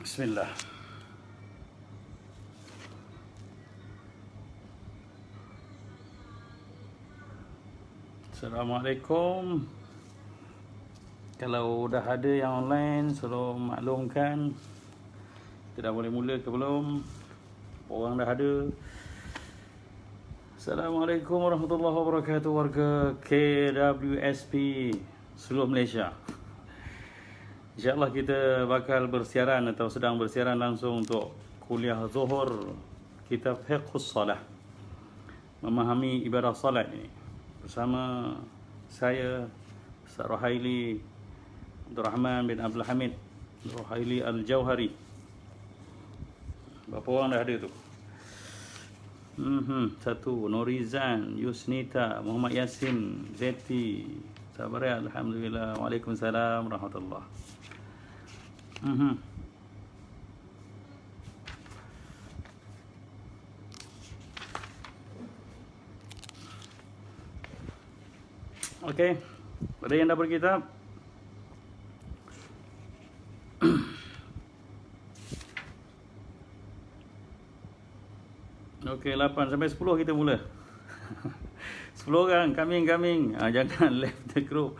Bismillah. Assalamualaikum. Kalau dah ada yang online, selalu maklumkan kita dah boleh mula ke belum? Orang dah ada. Assalamualaikum warahmatullahi wabarakatuh, warga KWSP seluruh Malaysia. InsyaAllah kita bakal bersiaran atau sedang bersiaran langsung untuk kuliah Zuhur kitab Fiqhus Salah, memahami ibadah salat ini, bersama saya Ustaz Rohaili Abdul Rahman bin Abdul Hamid Rohaili Al-Jauhari. Berapa orang dah ada tu? Satu, Norizan, Yusnita, Muhammad Yasin, Zeti, sabar ya, alhamdulillah. Waalaikumsalam warahmatullahi. Okey, ada yang dah berkitab? Okey, 8 sampai 10 kita mula. 10 orang, coming. Jangan left the group.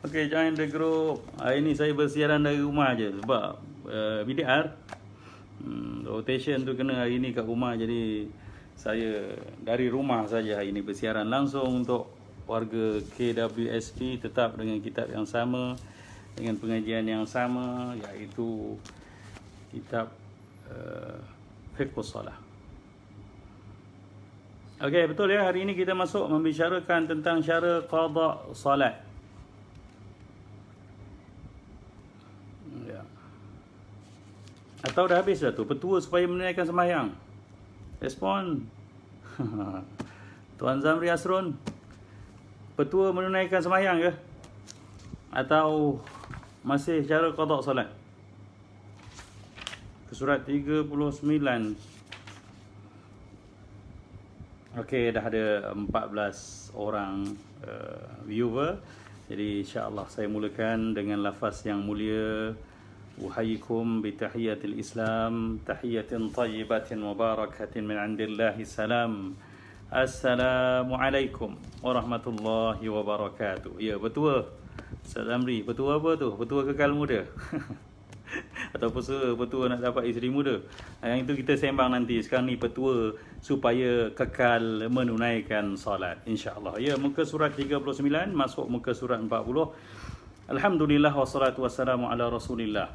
Okey, join the group. Hari ni saya bersiaran dari rumah je sebab BDR. Rotation tu kena hari ni kat rumah, jadi saya dari rumah saja hari ni bersiaran langsung untuk warga KWSP, tetap dengan kitab yang sama, dengan pengajian yang sama, iaitu kitab Fiqhus Salah. Okey, betul ya, hari ini kita masuk membicarakan tentang cara qada salat. Ya. Atau dah habis dah tu petua supaya menunaikan sembahyang? Respon. Tuan Zamri Asrun, petua menunaikan sembahyang ke? Atau masih cara qada salat? Surat 39. Okey, dah ada 14 orang viewer. Jadi insya-Allah saya mulakan dengan lafaz yang mulia. Uhayyikum bi tahiyatil Islam, tahiyatin thayyibatin mubarakatin min indillahi salam. Assalamualaikum warahmatullahi wabarakatuh. Ya, petua Ustaz Amri, petua apa tu? Petua kekal muda. Atau petua nak dapat isteri muda. Yang itu kita sembang nanti. Sekarang ni petua supaya kekal menunaikan salat, insya-Allah. Ya, muka surat 39 masuk muka surat 40. Alhamdulillah wassalatu wassalamu ala Rasulillah.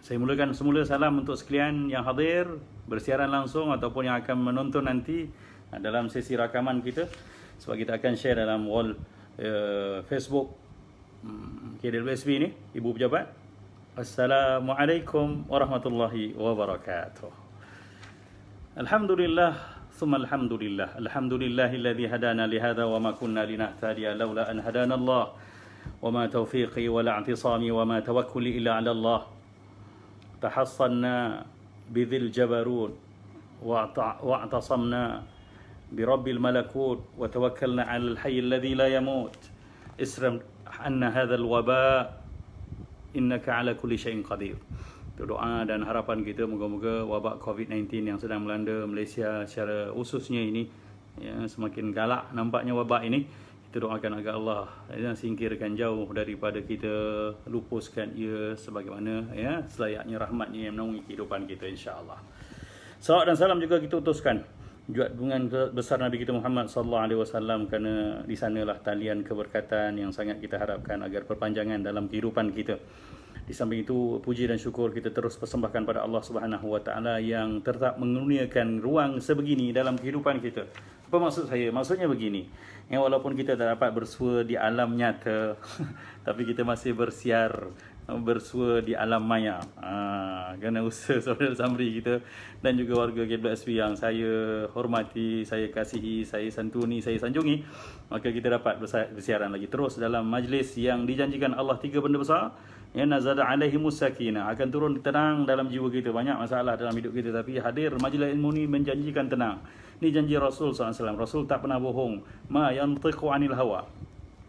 Saya mulakan semula salam untuk sekalian yang hadir bersiaran langsung ataupun yang akan menonton nanti dalam sesi rakaman kita, sebab kita akan share dalam wall Facebook KWSP ni, Ibu Pejabat. Assalamualaikum warahmatullahi wabarakatuh. Alhamdulillah, thumma alhamdulillah. Alhamdulillahilladzi hadana lihadza wa ma kunna linahtadiya laula an hadana Allah. Wa ma taufiqi wa la i'tisami wa ma tawakkuli illa 'ala Allah. Tahassanna bidhil jabarut wa i'tasamna birabbil malakut wa tawakkalna 'alal hayy alladzi la yamut. Isram anna hadzal waba' innaka ala kulli syai'in qadir. Itu doa dan harapan kita, moga-moga wabak COVID-19 yang sedang melanda Malaysia secara khususnya ini, ya, semakin galak nampaknya wabak ini. Kita doakan agar Allah singkirkan jauh daripada kita, lupuskan ia sebagaimana ya selayaknya rahmatnya yang menaungi kehidupan kita, insya-Allah. Salawat dan salam juga kita utuskan junjungan besar Nabi kita Muhammad sallallahu alaihi wasallam, kerana di sanalah talian keberkatan yang sangat kita harapkan agar perpanjangan dalam kehidupan kita. Di samping itu, puji dan syukur kita terus persembahkan pada Allah Subhanahu wa taala yang tetap mengurniakan ruang sebegini dalam kehidupan kita. Apa maksud saya? Maksudnya begini, walaupun kita tak dapat bersua di alam nyata tapi kita masih bersua di alam maya. Kerana usaha saudara Zamri kita dan juga warga KWSP yang saya hormati, saya kasihi, saya santuni, saya sanjungi, maka kita dapat bersiaran lagi terus dalam majlis yang dijanjikan Allah 3 benda besar. Ya, nazada alaihimus sakinah, akan turun tenang dalam jiwa kita. Banyak masalah dalam hidup kita, tapi hadir majlis ilmu ni menjanjikan tenang. Ini janji Rasul SAW. Rasul tak pernah bohong. Ma yantiqu anil hawa.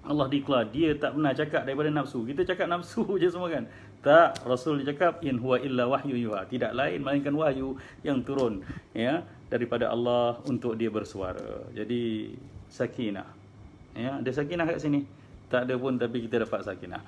Allah declare dia tak pernah cakap daripada nafsu. Kita cakap nafsu je semua kan. Tak, Rasul cakap in huwa illa wahyu yuha, tidak lain melainkan wahyu yang turun ya daripada Allah untuk dia bersuara. Jadi sakinah. Ya, ada sakinah kat sini. Tak ada pun tapi kita dapat sakinah.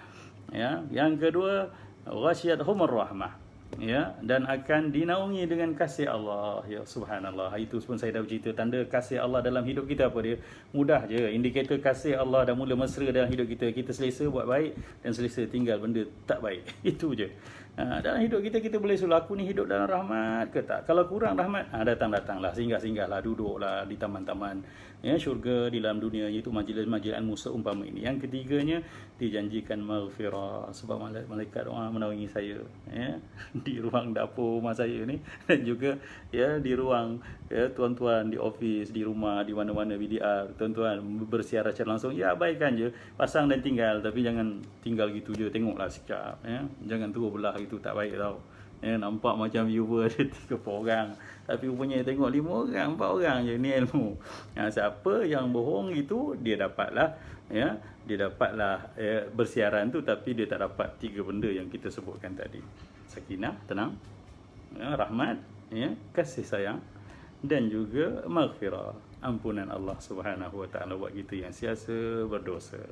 Ya, yang kedua ghasyiyatuhumur rahmah. Ya, dan akan dinaungi dengan kasih Allah. Ya subhanallah. Itu pun saya dah bercerita tanda kasih Allah dalam hidup kita apa dia? Mudah je. Indikator kasih Allah dah mula mesra dalam hidup kita. Kita selesa buat baik dan selesa tinggal benda tak baik. Itu je. Dalam hidup kita, kita boleh suruh aku ni hidup dalam rahmat ke tak? Kalau kurang rahmat, datang-datanglah, singgah-singgahlah, duduklah di taman-taman ya syurga di dalam dunia, iaitu majlis-majlis ilmu seumpama ini. Yang ketiganya, dijanjikan maghfirah sebab malaikat orang menaungi saya ya di ruang dapur rumah saya ni, dan juga ya di ruang ya tuan-tuan di office, di rumah, di mana-mana BDR, tuan-tuan bersiaran secara langsung, ya abaikan je, pasang dan tinggal, tapi jangan tinggal gitu je, tengoklah sikap ya, jangan terus belah itu, tak baik tau ya. Nampak macam viewer ada 3-4 orang, tapi rupanya tengok 5 orang, 4 orang je. Ni ilmu. Siapa yang bohong itu dia dapatlah ya, dia dapatlah bersiaran tu, tapi dia tak dapat 3 benda yang kita sebutkan tadi. Sakinah, tenang ya, rahmat ya, kasih sayang, dan juga maghfirah, ampunan Allah Subhanahu Wa Taala buat kita yang siasa berdosa.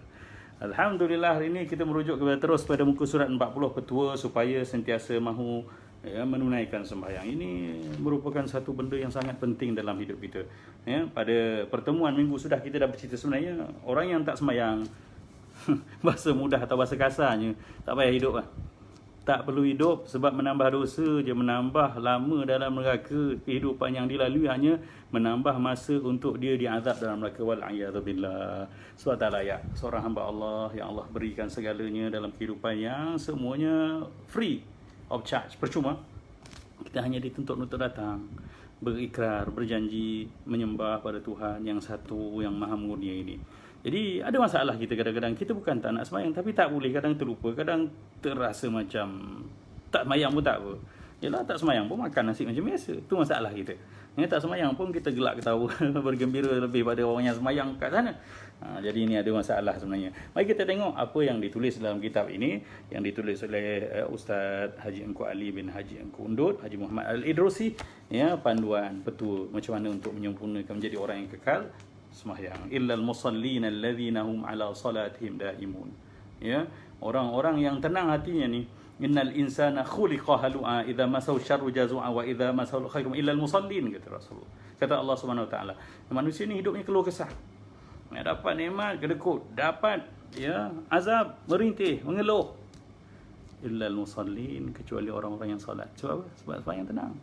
Alhamdulillah, hari ini kita merujuk terus pada muka surat 40, petua supaya sentiasa mahu ya, menunaikan sembahyang. Ini merupakan satu benda yang sangat penting dalam hidup kita ya. Pada pertemuan minggu sudah kita dah bercerita, sebenarnya orang yang tak sembahyang bahasa mudah atau bahasa kasarnya, tak payah hidup lah. Tak perlu hidup, sebab menambah dosa je, menambah lama dalam neraka. Kehidupan yang dilalui hanya menambah masa untuk dia diazab dalam neraka. Wal'iyadzubillah. Sebab tak layak seorang hamba Allah yang Allah berikan segalanya dalam kehidupan yang semuanya free of charge, percuma. Kita hanya dituntut untuk datang, berikrar, berjanji menyembah pada Tuhan yang satu, yang maha murnia ini. Jadi ada masalah kita kadang-kadang, kita bukan tak nak sembahyang, tapi tak boleh, kadang terlupa, kadang terasa macam tak sembahyang pun tak apa. Yalah, tak sembahyang pun makan nasi macam biasa. Tu masalah kita. Yang tak sembahyang pun kita gelak ketawa bergembira lebih pada orang yang sembahyang kat sana. Jadi ini ada masalah sebenarnya. Mari kita tengok apa yang ditulis dalam kitab ini, yang ditulis oleh Ustaz Haji Engku Ali bin Haji Engku Undut, Haji Muhammad Al-Idrusi ya, panduan petua macam mana untuk menyempurnakan menjadi orang yang kekal sembahyang. Illal musallin alladzina hum ala salatihim daimun. Ya, orang-orang yang tenang hatinya ni. Innal insana khuliqa halu'a idza masau syarru jazua wa idza masau khairum illal musallin, kata Rasulullah. Kata Allah Subhanahu Wa Taala, manusia ni hidupnya keluh kesah. Ya, dapat nikmat kedekut, dapat ya azab, merintih, mengeluh. Illal musallin, kecuali orang-orang yang solat. Sebab apa? Sebab sembahyang tenang.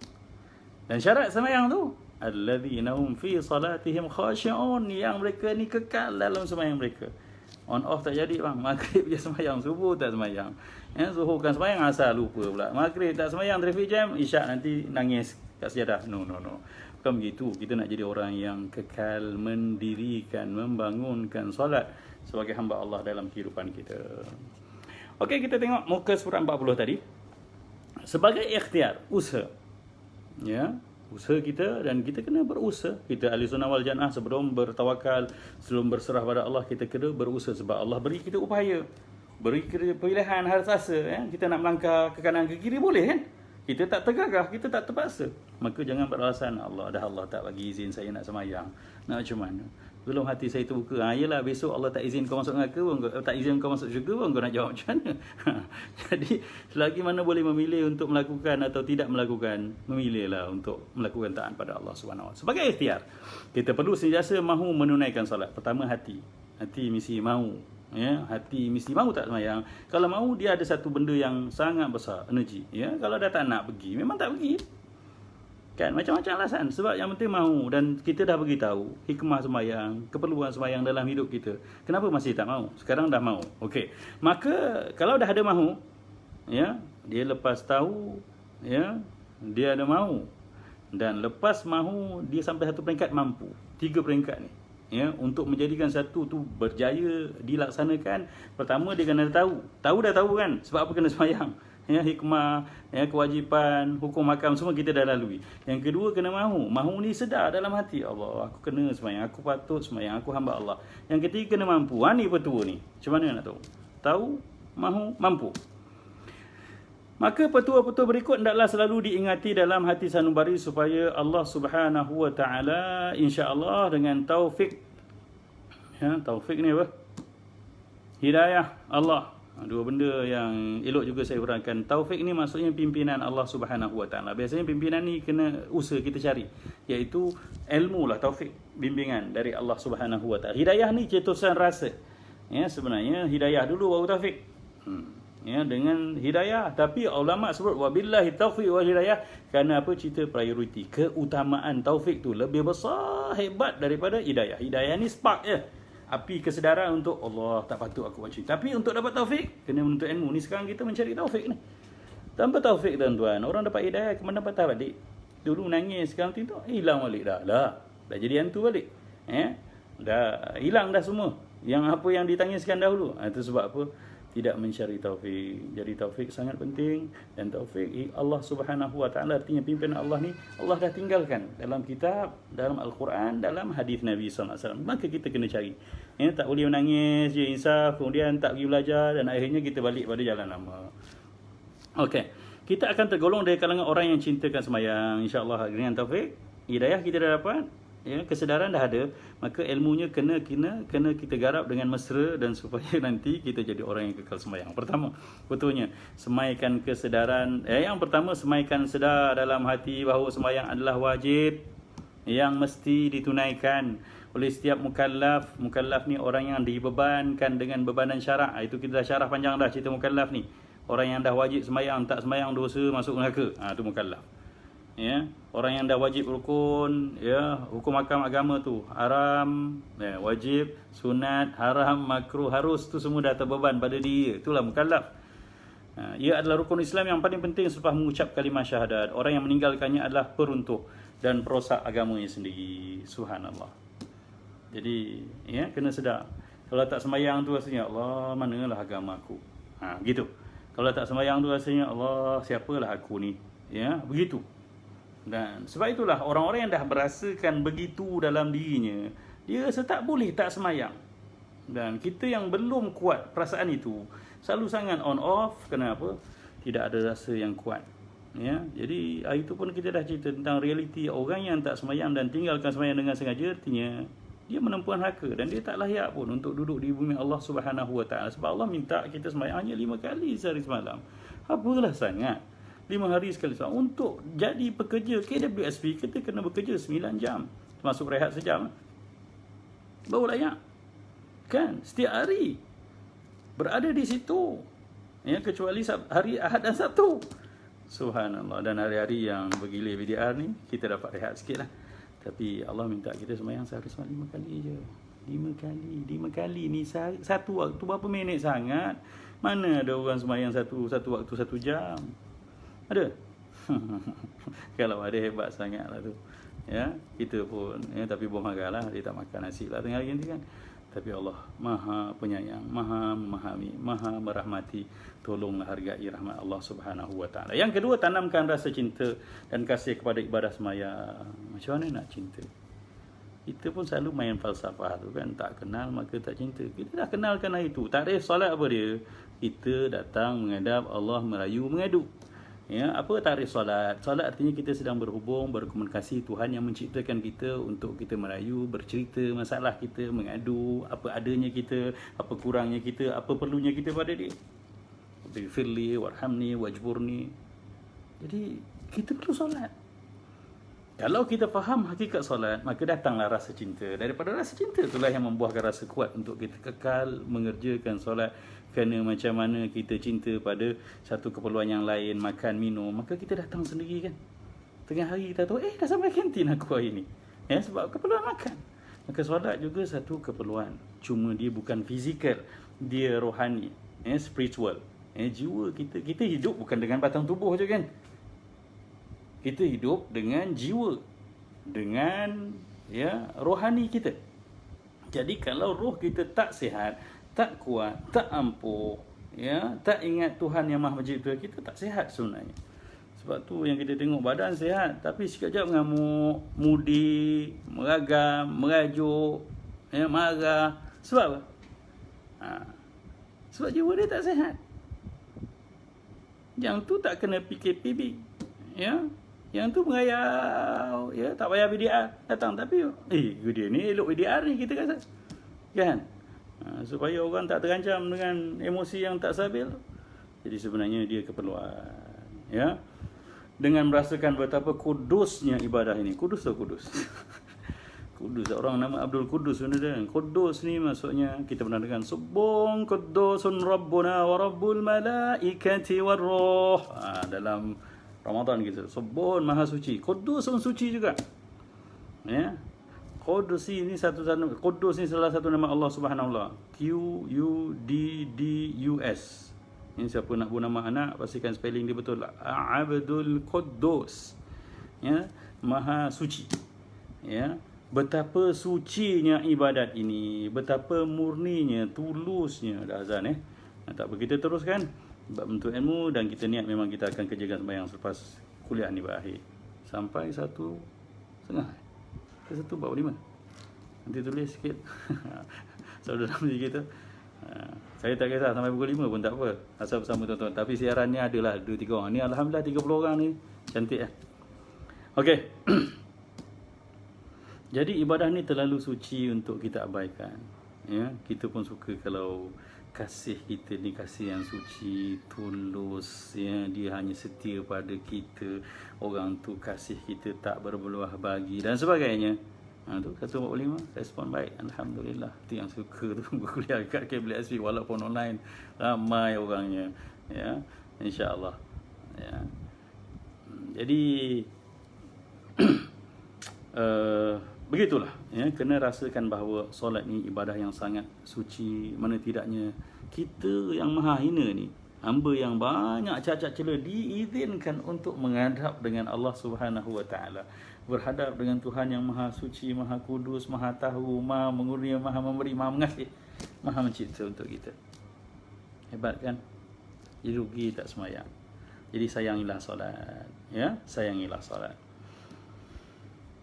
Dan syarat sembahyang tu alladzina hum fi salatihim khashi'un, yang mereka ni kekal dalam sembahyang mereka. On off tak jadi bang, maghrib je sembahyang, subuh tak sembahyang. Ya, zuhur kan sembahyang, asal lupa pula. Maghrib tak sembahyang, traffic jam, isyak nanti nangis kat sejadah. No. Bukan begitu. Kita nak jadi orang yang kekal mendirikan, membangunkan solat sebagai hamba Allah dalam kehidupan kita. Okey, kita tengok muka surat 40 tadi. Sebagai ikhtiar, usaha. Ya, usaha kita, dan kita kena berusaha. Kita ahli sunnah wal jannah, sebelum bertawakal, sebelum berserah pada Allah, kita kena berusaha. Sebab Allah beri kita upaya, beri kita pilihan harasa ya. Kita nak melangkah ke kanan ke kiri boleh kan? Kita tak tergagah, kita tak terpaksa. Maka jangan beralasan Allah tak bagi izin saya nak sembahyang. Nak macam mana? Belum hati saya terbuka. Yelah, besok Allah tak izin kau masuk neraka pun, tak izin kau masuk syurga pun, kau nak jawab macam mana? Jadi selagi mana boleh memilih untuk melakukan atau tidak melakukan, memilihlah untuk melakukan taat pada Allah Subhanahu Wa Taala. Sebagai ikhtiar, kita perlu sentiasa mahu menunaikan solat. Pertama, hati mesti mahu. Ya, hati mesti mahu tak sembahyang. Kalau mahu, dia ada satu benda yang sangat besar, energi. Ya, kalau dah tak nak pergi, memang tak pergi. Kan, macam-macam alasan. Sebab yang penting mahu, dan kita dah beritahu hikmah sembahyang, keperluan sembahyang dalam hidup kita. Kenapa masih tak mahu? Sekarang dah mahu. Okey. Maka kalau dah ada mahu, ya, dia lepas tahu, ya, dia ada mahu. Dan lepas mahu, dia sampai satu peringkat mampu. 3 peringkat ni. Ya, untuk menjadikan satu tu berjaya dilaksanakan, pertama dia kena tahu dah tahu kan sebab apa kena sembahyang ya, hikmah ya, kewajipan, hukum hakam semua kita dah lalui. Yang kedua, kena mahu ni sedar dalam hati, Allah, aku kena sembahyang, aku patut sembahyang, aku hamba Allah. Yang ketiga, kena mampu. Ni petua ni macam mana nak tahu? Mahu, mampu. Maka petua-petua berikut hendaklah selalu diingati dalam hati sanubari supaya Allah Subhanahu wa taala insya-Allah dengan taufik, ya, taufik ni apa? Hidayah Allah. Dua benda yang elok juga saya urangkan. Taufik ni maksudnya pimpinan Allah Subhanahu wa taala. Biasanya pimpinan ni kena usaha kita cari, iaitu ilmu lah, taufik, bimbingan dari Allah Subhanahu wa taala. Hidayah ni cetusan rasa. Ya, sebenarnya hidayah dulu baru taufik. Ya, dengan hidayah, tapi ulama sebut wabillahi taufiq wal hidayah kerana apa? Cerita prioriti, keutamaan taufik tu lebih besar, hebat daripada hidayah. Hidayah ni spark je, api kesedaran untuk Allah tak patut aku macam ni. Tapi untuk dapat taufik kena menuntut ilmu. Ni sekarang kita mencari taufik ni. Tanpa taufik tuan-tuan, orang dapat hidayah ke mana patah balik. Dulu nangis, sekarang tu hilang balik dah. Dah jadi hantu balik. Dah hilang dah semua. Yang apa yang ditangiskan dahulu. Itu sebab apa? Tidak mencari taufik. Jadi taufik sangat penting. Dan taufik Allah Subhanahu wa taala, artinya pimpinan Allah ni Allah dah tinggalkan dalam kitab, dalam Al-Quran, dalam hadis Nabi sallallahu alaihi wasallam. Maka kita kena cari. Tak boleh menangis je insaf, kemudian tak pergi belajar dan akhirnya kita balik pada jalan lama. Okey. Kita akan tergolong dari kalangan orang yang cintakan sembahyang, insya-Allah. Dengan taufik, hidayah kita dah dapat. Ya, kesedaran dah ada, maka ilmunya kena kita garap dengan mesra dan supaya nanti kita jadi orang yang kekal sembahyang. Pertama, betulnya semaikan kesedaran. Yang pertama, semaikan sedar dalam hati bahawa sembahyang adalah wajib yang mesti ditunaikan oleh setiap mukallaf. Mukallaf ni orang yang dibebankan dengan bebanan syarak. Itu kita dah syarah panjang dah cerita mukallaf ni. Orang yang dah wajib sembahyang, tak sembahyang dosa, masuk neraka. Itu mukallaf. Ya, orang yang dah wajib rukun, ya, hukum hakam agama tu haram, ya, wajib, sunat, haram, makruh, harus, tu semua dah terbeban pada dia. Itulah mukallaf. Ia adalah rukun Islam yang paling penting selepas mengucap kalimah syahadat. Orang yang meninggalkannya adalah peruntuk dan perosak agamanya sendiri. Subhanallah. Jadi, ya, kena sedar. Kalau tak sembahyang tu rasanya, Allah, manalah agama aku. Gitu. Kalau tak sembahyang tu rasanya, Allah, siapalah aku ni. Ya, begitu. Dan sebab itulah orang-orang yang dah merasakan begitu dalam dirinya, dia rasa tak boleh tak semayang. Dan kita yang belum kuat perasaan itu, selalu sangat on off. Kenapa? Tidak ada rasa yang kuat. Ya, jadi hari itu pun kita dah cerita tentang realiti orang yang tak semayang dan tinggalkan semayang dengan sengaja, artinya dia menempuh neraka dan dia tak layak pun untuk duduk di bumi Allah Subhanahu wa taala. Sebab Allah minta kita semayang hanya 5 kali sehari semalam. Apalah sangat 5 hari sekali semalam. Untuk jadi pekerja KWSP, kita kena bekerja 9 jam, termasuk rehat sejam. Baru layak. Kan? Setiap hari berada di situ. Ya, kecuali hari Ahad dan Sabtu. Subhanallah. Dan hari-hari yang bergilir BDR ni, kita dapat rehat sikit lah. Tapi Allah minta kita sembahyang sehari semalam 5 kali je. 5 kali ni satu waktu berapa minit sangat. Mana ada orang sembahyang satu waktu 1 jam? Ada? Kalau ada, hebat sangat lah tu. Ya, kita pun, ya, tapi buang marahlah, dia tak makan nasi lah tengah hari nanti kan. Tapi Allah Maha Penyayang, Maha Memahami, Maha Merahmati. Tolonglah hargai rahmat Allah Subhanahu wa taala. Yang kedua, tanamkan rasa cinta dan kasih kepada ibadah sembahyang. Macam mana nak cinta? Kita pun selalu main falsafah tu kan, tak kenal maka tak cinta. Kita dah kenalkan hari tu. Tarikh solat apa dia? Kita datang menghadap Allah, merayu, mengadu. Ya, apa tarikh solat? Solat artinya kita sedang berhubung, berkomunikasi Tuhan yang menciptakan kita untuk kita merayu, bercerita masalah kita, mengadu apa adanya kita, apa kurangnya kita, apa perlunya kita pada dia. Bighfirli warhamni wajburni. Jadi kita perlu solat. Kalau kita faham hakikat solat, maka datanglah rasa cinta. Daripada rasa cinta itulah yang membuahkan rasa kuat untuk kita kekal mengerjakan solat. Kerana macam mana kita cinta pada satu keperluan yang lain, makan, minum, maka kita datang sendiri kan. Tengah hari kita tahu, dah sampai kantin aku hari ni. Ya, sebab keperluan makan. Maka solat juga satu keperluan. Cuma dia bukan fizikal, dia rohani, spiritual. Jiwa kita hidup bukan dengan batang tubuh je kan. Kita hidup dengan jiwa, dengan rohani kita. Jadi kalau roh kita tak sihat, tak kuat, tak ampuh, tak ingat Tuhan yang Maha Pencipta, kita tak sihat sebenarnya. Sebab tu yang kita tengok badan sihat tapi sekejap mengamuk, mudi, meragam, merajuk, marah. Sebab apa? Sebab jiwa dia tak sihat. Yang tu tak kena PKPB. Ya. Yang tu mengayau, ya, tak payah VDR datang, tapi dia ni elok VDR ni kita kata. Kan? Supaya orang tak terancam dengan emosi yang tak stabil. Jadi sebenarnya dia keperluan, ya. Dengan merasakan betapa kudusnya ibadah ini. Kudus atau kudus? Kudus, orang nama Abdul Kudus sebenarnya. Kudus ni maksudnya kita pernah dengar Subhun Kudusun Rabbuna wa Rabbul Malaikati war Ruh. Dalam Ramadan kita Subhun Maha Suci, Kudusun suci juga. Ya. Qudus ni Qudus ni salah satu nama Allah Subhanahu wa taala. Quddus. Ini siapa nak buat nama anak pastikan spelling dia betul. Abdul Quddus. Ya, Maha Suci. Ya. Betapa sucinya ibadat ini, betapa murninya, tulusnya. Dah azan tak apa, kita teruskan bab bentuk ilmu, dan kita niat memang kita akan kerjakan sembahyang selepas kuliah ni berakhir sampai 1:30 ke 1:45. Nanti tulis sikit. Saudara mesti kita. Saya tak kisah sampai pukul 5 pun tak apa, asal bersama tuan-tuan. Tapi siaran ni adalah 2-3 orang. Ni alhamdulillah 30 orang ni. Cantik Okey. Jadi ibadah ni terlalu suci untuk kita abaikan. Ya, kita pun suka kalau kasih kita ni kasih yang suci, tulus, ya, dia hanya setia pada kita. Orang tu kasih kita tak berbelah bagi dan sebagainya. Tu 1:45 respon baik, alhamdulillah. Tu yang suka tu berkuliah kat KBSP walaupun online, ramai orangnya, ya, insya-Allah. Ya. Jadi begitulah, ya, kena rasakan bahawa solat ni ibadah yang sangat suci. Mana tidaknya kita yang maha hina ni, hamba yang banyak cacat celah, diizinkan untuk menghadap dengan Allah Subhanahu wa taala, berhadap dengan Tuhan yang maha suci, maha kudus, maha tahu, maha mengurnia, maha memberi, maha mengasihi, maha mencipta untuk kita. Hebat kan? Jadi rugi tak semayang. Jadi sayangilah solat, ya, sayangilah solat.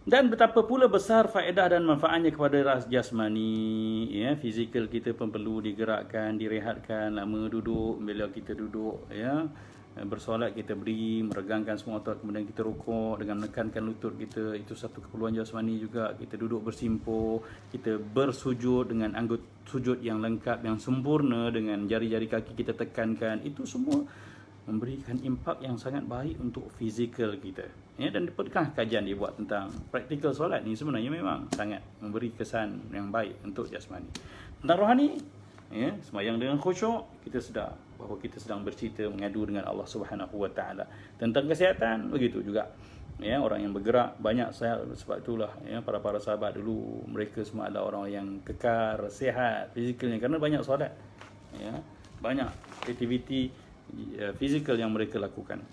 Dan betapa pula besar faedah dan manfaatnya kepada ras jasmani, ya, fizikal kita pun perlu digerakkan, direhatkan. Lama duduk, bila kita duduk, ya, bersolat kita berdiri, meregangkan semua otot, kemudian kita rukuk dengan menekankan lutut kita, itu satu keperluan jasmani juga. Kita duduk bersimpuh, kita bersujud dengan anggota sujud yang lengkap, yang sempurna, dengan jari-jari kaki kita tekankan, itu semua memberikan impak yang sangat baik untuk fizikal kita, ya. Dan pernah kajian dibuat tentang praktikal solat ni, sebenarnya memang sangat memberi kesan yang baik untuk jasmani. Tentang rohani, ya, sembahyang dengan khusyuk, kita sedar bahawa kita sedang bercerita, mengadu dengan Allah Subhanahu wa taala. Tentang kesihatan begitu juga, ya, orang yang bergerak banyak, sebab itulah, ya, para sahabat dulu mereka semua adalah orang yang kekal sihat fizikalnya kerana banyak solat, ya, banyak aktiviti fizikal yang mereka lakukan.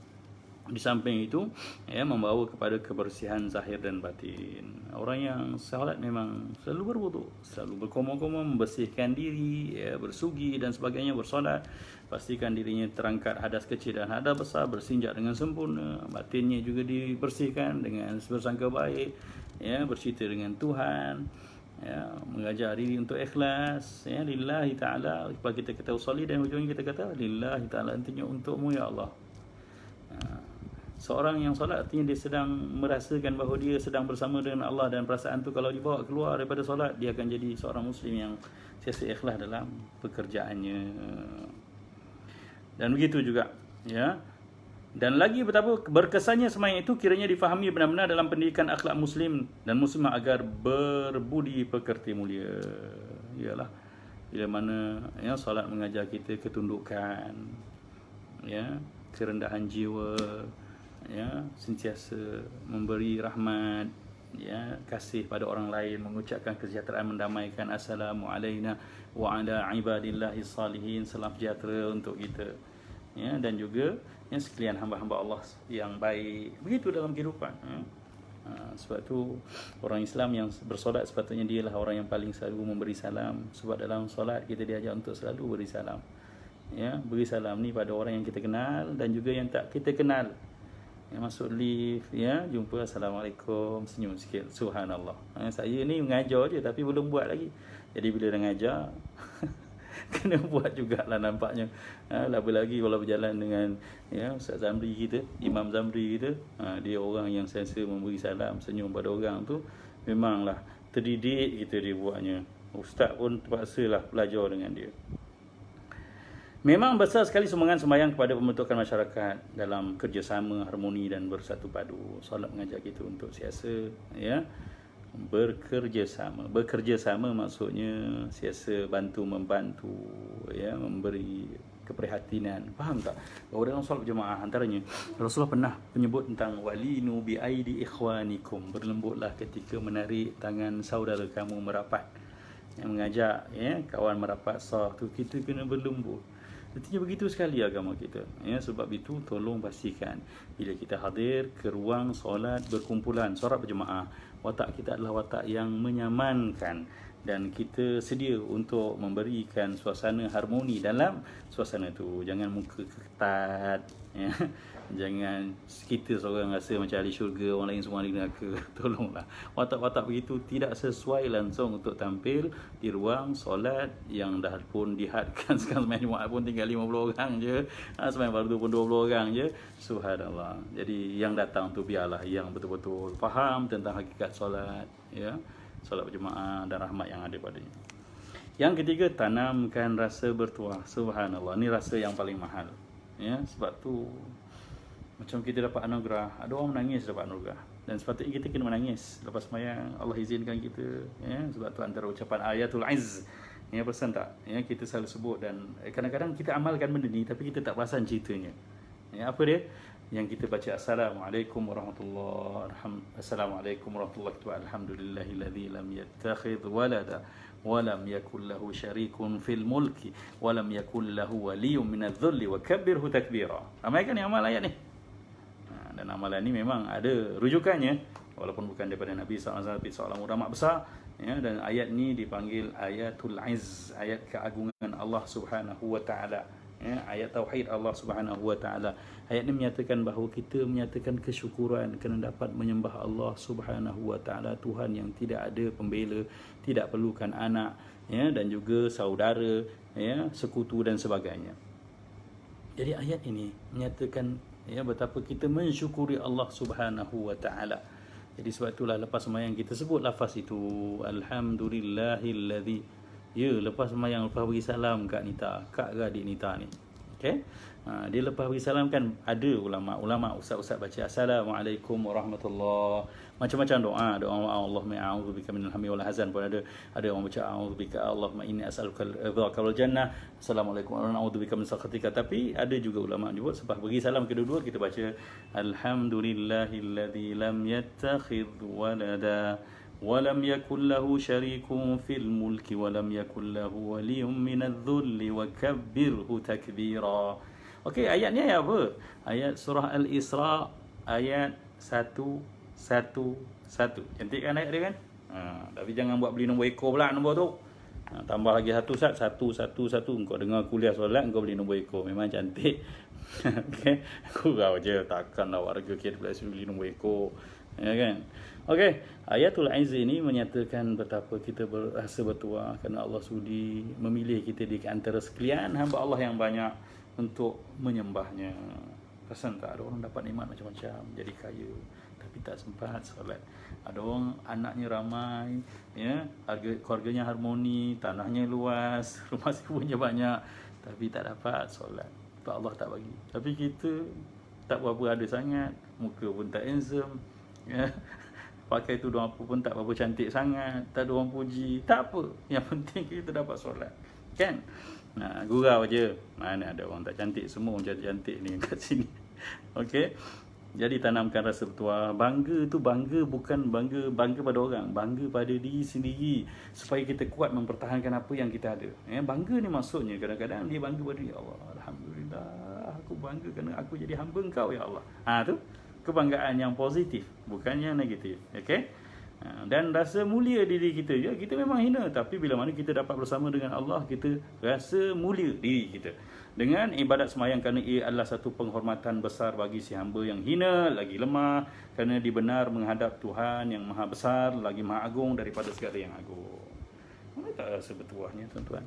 Di samping itu, ya, membawa kepada kebersihan zahir dan batin. Orang yang solat memang selalu berwuduk, selalu berkomor-komor, membersihkan diri, ya, bersugi dan sebagainya, bersolat, pastikan dirinya terangkat hadas kecil dan hadas besar, bersinjak dengan sempurna, batinnya juga dibersihkan dengan bersangka baik, ya, bercerita dengan Tuhan, ya, mengajar diri untuk ikhlas, ya, lillahi ta'ala. Kalau kita kata usolli dan hujungnya kita kata lillahi ta'ala, artinya untukmu ya Allah. Seorang yang solat artinya dia sedang merasakan bahawa dia sedang bersama dengan Allah, dan perasaan tu kalau dibawa keluar daripada solat, dia akan jadi seorang muslim yang sentiasa ikhlas dalam pekerjaannya. Dan begitu juga, ya. Dan lagi betapa berkesannya sembahyang itu kiranya difahami benar-benar dalam pendidikan akhlak muslim dan muslimah agar berbudi pekerti mulia. Ialah bila mana, ya, solat mengajar kita ketundukan, ya, kerendahan jiwa, ya, sentiasa memberi rahmat, ya, kasih pada orang lain, mengucapkan kesejahteraan, mendamaikan assalamu alaina wa ala ibadillahi salihin, salam sejahtera untuk kita, ya, dan juga, ya, sekalian hamba-hamba Allah yang baik. Begitu dalam kehidupan, ya. Sebab tu orang Islam yang bersolat sepatutnya dialah orang yang paling selalu memberi salam. Sebab dalam solat kita diajar untuk selalu beri salam, ya, beri salam ni pada orang yang kita kenal dan juga yang tak kita kenal. Ya, masuk lift, ya, jumpa assalamualaikum, senyum sikit, subhanallah. Saya ni mengajar je tapi belum buat lagi. Jadi bila dah ngajar kena buat jugalah nampaknya. Lagi-lagi kalau berjalan dengan Ustaz Zamri kita, Imam Zamri kita, dia orang yang sentiasa memberi salam, senyum pada orang tu, memanglah terdidik kita dia buatnya. Ustaz pun terpaksalah belajar dengan dia. Memang besar sekali sumbangan sembahyang kepada pembentukan masyarakat dalam kerjasama, harmoni dan bersatu padu. Solat mengajak kita untuk siasa bekerjasama maksudnya siasa bantu membantu, memberi keprihatinan. Faham tak? Kalau dalam solat berjemaah antaranya Rasulullah pernah menyebut tentang walinu bi aidi ikhwanikum, berlembutlah ketika menarik tangan saudara kamu merapat. Yang mengajak kawan merapat sah tu, kita kena berlembut. Artinya begitu sekali agama kita. Sebab itu tolong pastikan bila kita hadir ke ruang solat berkumpulan, solat berjemaah, watak kita adalah watak yang menyamankan dan kita sedia untuk memberikan suasana harmoni dalam suasana tu. Jangan muka ketat, jangan kita seorang rasa macam ahli syurga, orang lain semua ahli neraka. Tolonglah, watak-watak begitu tidak sesuai langsung untuk tampil di ruang solat yang dah pun dihadkan. Sekarang sembahyang Jumaat pun tinggal 50 orang je, sembahyang fardu pun 20 orang je. Subhanallah. Jadi yang datang tu biarlah yang betul-betul faham tentang hakikat solat, solat berjemaah dan rahmat yang ada padanya. Yang ketiga, tanamkan rasa bertuah. Subhanallah, ni rasa yang paling mahal. Sebab tu macam kita dapat anugerah, ada orang menangis dapat anugerah, dan sepatutnya kita kena menangis lepas sembahyang. Allah izinkan kita, sebab tu antara ucapan ayatul izz, perasan tak? Kita selalu sebut, dan kadang-kadang kita amalkan benda ni tapi kita tak perasan ceritanya. Apa dia? Yang kita baca Assalamualaikum warahmatullahi wabarakatuh. Alhamdulillahilladzi lam yattakhidh walada wa lam yakul lahu syarikun fil mulki wa lam yakul lahu waliyyun minadh-dhulli wa kabbirhu takbira. Ramaikan yang amal ayat ni. Dan amalan ni memang ada rujukannya, walaupun bukan daripada Nabi SAW, tapi seorang ulama besar. Dan ayat ni dipanggil ayatul izz, ayat keagungan Allah Subhanahu wa taala. Ayat tauhid Allah Subhanahu wa taala. Ayat ni menyatakan bahawa kita menyatakan kesyukuran kerana dapat menyembah Allah Subhanahu wa taala, Tuhan yang tidak ada pembela, tidak perlukan anak, dan juga saudara, sekutu dan sebagainya. Jadi ayat ini menyatakan betapa kita mensyukuri Allah Subhanahu wa taala. Jadi sebab itulah lepas sembahyang kita sebut lafaz itu, alhamdulillahilladzi. Lepas sembahyang, lepas bagi salam kat Nita, kat adik Nita ni. Okey. Dia lepas bagi salam kan, ada ulama, ustaz-ustaz baca Assalamualaikum warahmatullahi, macam-macam doa Allahumma a'udzubika minal hammi wal hazan pun ada orang baca a'udzubika Allahumma inni as'aluka ridhaka wal jannah, Assalamualaikum wa a'udzubika min sakhatika. Tapi ada juga ulama nyebut sebab bagi salam kedua-dua kita baca alhamdulillahilladzi lam yattakhidh walada wa lam yakul lahu syarikun fil mulki wa lam yakul lahu waliyyun minadh-dhulli wa kabbirhu takbira. Okey, ayat ni ayat apa? Ayat surah Al-Isra ayat 111. Cantik kan ayat dia kan? Tapi jangan buat beli nombor ekor pula nombor tu. Tambah lagi satu Ustaz, 111. Kau dengar kuliah solat, kau beli nombor ekor. Memang cantik. Okey, kurang je, takkanlah warga KL beli nombor ekor. Ya kan? Okey, ayatul izz ini menyatakan betapa kita berasa bertuah kerana Allah sudi memilih kita di antara sekalian hamba Allah yang banyak untuk menyembahnya. Perasan tak, ada orang dapat nikmat macam-macam, jadi kaya tapi tak sempat solat. Ada orang anaknya ramai, keluarganya harmoni, tanahnya luas, rumah sepupunya banyak, tapi tak dapat solat. Sebab Allah tak bagi. Tapi kita tak berapa ada sangat, muka pun tak handsome, pakai tudung apa pun tak berapa cantik sangat, tak ada orang puji, tak apa. Yang penting kita dapat solat, kan? Gurau je. Mana ada orang tak cantik, semua orang cantik ni kat sini. Okey. Jadi tanamkan rasa bertuah. Bangga tu bukan bangga pada orang, bangga pada diri sendiri supaya kita kuat mempertahankan apa yang kita ada. Bangga ni maksudnya kadang-kadang dia bangga pada ya Allah, alhamdulillah aku bangga kerana aku jadi hamba Engkau ya Allah. Tu kebanggaan yang positif, bukan yang negatif. Okey. Dan rasa mulia diri kita. Kita memang hina, tapi bila mana kita dapat bersama dengan Allah, kita rasa mulia diri kita dengan ibadat sembahyang, kerana ia adalah satu penghormatan besar bagi si hamba yang hina lagi lemah, kerana dibenar menghadap Tuhan yang maha besar lagi maha agung daripada segala yang agung. Mana tak rasa bertuahnya tuan-tuan?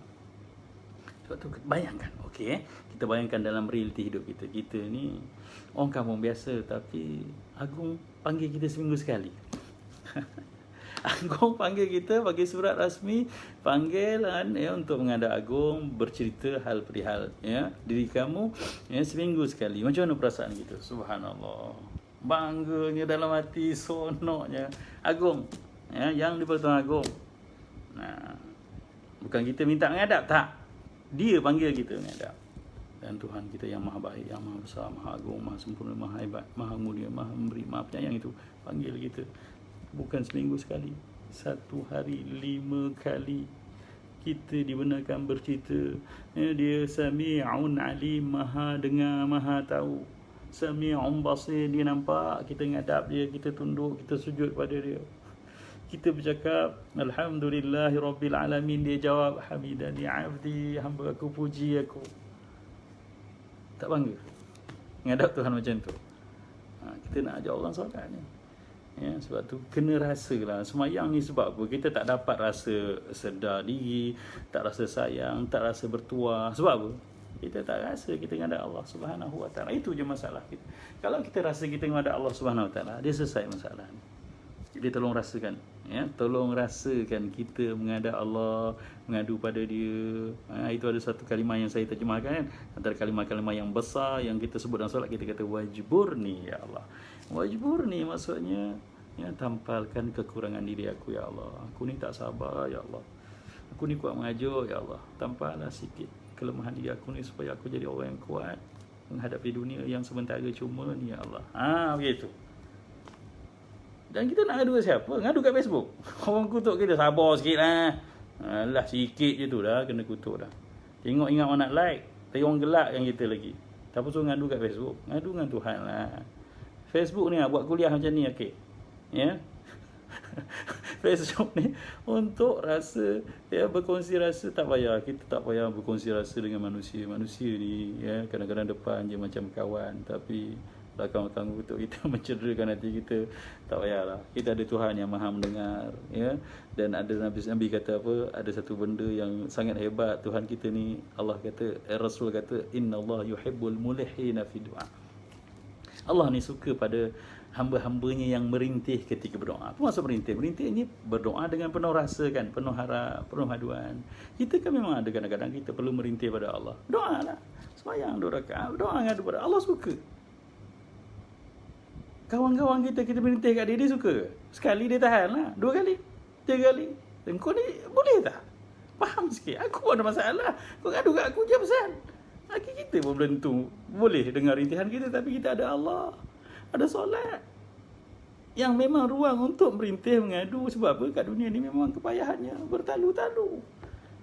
Sebab tu bayangkan, okey, kita bayangkan dalam realiti hidup kita. Kita ni orang kampung biasa, tapi Agung panggil kita seminggu sekali. Agung panggil kita, bagi surat rasmi panggilan untuk menghadap Agung, bercerita hal perihal diri kamu seminggu sekali. Macam mana perasaan kita? Subhanallah. Bangganya dalam hati, sonoknya Agung yang di-Pertuan Agong. Nah, bukan kita minta menghadap, tak. Dia panggil kita menghadap. Dan Tuhan kita yang maha baik, yang maha besar, maha agung, maha sempurna, maha hebat, maha mulia, maha memberi, maha penyayang itu panggil kita. Bukan seminggu sekali, 1 hari 5 kali kita dibenarkan bercerita. Dia Sami'un Alim, maha dengar, maha tahu. Sami'un Basir, dia nampak kita ngadap dia, kita tunduk, kita sujud pada dia. Kita bercakap Alhamdulillahi Rabbil Alamin, dia jawab Hamidani Abdi, hamba aku puji aku. Tak bangga ngadap Tuhan macam tu. Kita nak ajar orang solat ni. Sebab tu kena rasalah semayang ni. Sebab apa? Kita tak dapat rasa sedar diri, tak rasa sayang, tak rasa bertuah. Sebab apa? Kita tak rasa kita ngadap Allah Subhanahu Wa Taala. Itu je masalah kita. Kalau kita rasa kita ngadap Allah Subhanahu Wa Taala, dia selesai masalah ni. Jadi tolong rasakan, tolong rasakan kita menghadap Allah, mengadu pada dia. Itu ada satu kalimah yang saya terjemahkan, antara kalimah-kalimah yang besar yang kita sebut dalam solat. Kita kata wajburni ya Allah. Wajburni maksudnya tampalkan kekurangan diri aku ya Allah. Aku ni tak sabar ya Allah. Aku ni kuat mengajuk ya Allah. Tampallah sikit kelemahan diri aku ni supaya aku jadi orang yang kuat menghadapi dunia yang sementara cuma ni ya Allah. Begitu. Dan kita nak ngadu kat siapa? Ngadu kat Facebook. Orang kutuk kita, sabar sikit lah. Alah, sikit je tu dah, kena kutuk dah. Tengok ingat orang nak like, tapi orang gelakkan kita lagi. Tak apa suruh ngadu kat Facebook. Ngadu dengan Tuhan lah. Facebook ni buat kuliah macam ni, okey. Facebook ni untuk rasa, berkongsi rasa tak payah. Kita tak payah berkongsi rasa dengan manusia. Manusia ni, kadang-kadang depan je macam kawan. Tapi belakang-belakang kutuk kita, mencederakan hati kita. Tak payahlah. Kita ada Tuhan yang maha mendengar, Dan ada Nabi kata apa? Ada satu benda yang sangat hebat Tuhan kita ni. Allah kata, Rasul kata, innallaha yuhibbul mulihina fi du'a. Allah ni suka pada hamba-hambanya yang merintih ketika berdoa. Apa maksud merintih? Merintih ni berdoa dengan penuh rasa kan, penuh harap, penuh haduan. Kita kan memang ada kadang-kadang kita perlu merintih pada Allah. Doalah. Sembahyang 2 rakaat, doa ngadu pada Allah, suka. Kawan-kawan kita merintih kat dia suka. Sekali dia tahan lah, 2 kali, 3 kali. Dan kau ni boleh tak? Faham sikit. Aku ada masalah, kau ngadu kat aku je pasal. Lagi kita pun belum tentu boleh dengar rintihan kita. Tapi kita ada Allah, ada solat, yang memang ruang untuk merintih, mengadu. Sebab apa? Kat dunia ni memang kepayahannya bertalu-talu.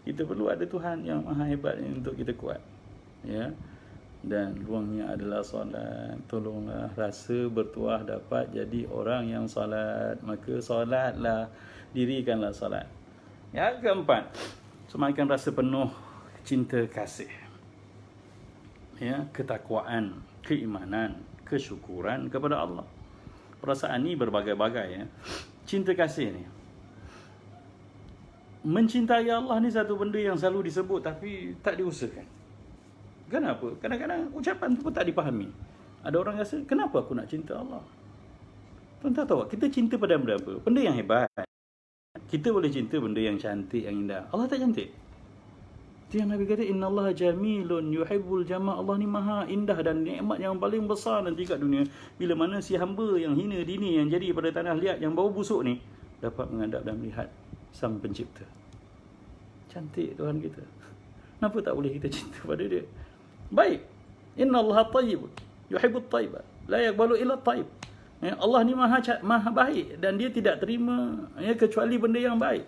Kita perlu ada Tuhan yang maha hebat untuk kita kuat. Dan ruangnya adalah solat. Tolonglah rasa bertuah dapat jadi orang yang solat. Maka solatlah, dirikanlah solat. Yang keempat, semakin rasa penuh cinta kasih, ketakwaan, keimanan, kesyukuran kepada Allah. Perasaan ni berbagai-bagai. Cinta kasih ni, mencintai Allah ni satu benda yang selalu disebut tapi tak diusahakan. Kenapa? Kadang-kadang ucapan tu pun tak dipahami. Ada orang rasa, kenapa aku nak cinta Allah? Tuan-tuan tahu, kita cinta pada benda apa? Benda yang hebat. Kita boleh cinta benda yang cantik, yang indah. Allah tak cantik. Itu yang Nabi kata, innallaha jamilun yuhibbul jamal. Allah ni maha indah dan nikmat yang paling besar nanti kat dunia. Bila mana si hamba yang hina dini, yang jadi pada tanah liat, yang bau busuk ni, dapat menghadap dan melihat Sang Pencipta. Cantik Tuhan kita. Kenapa tak boleh kita cinta pada dia? Baik. Innallaha tayyibun yuhibbut tayyiba la yaqbalu illa tayyib. Allah ni maha baik dan dia tidak terima kecuali benda yang baik.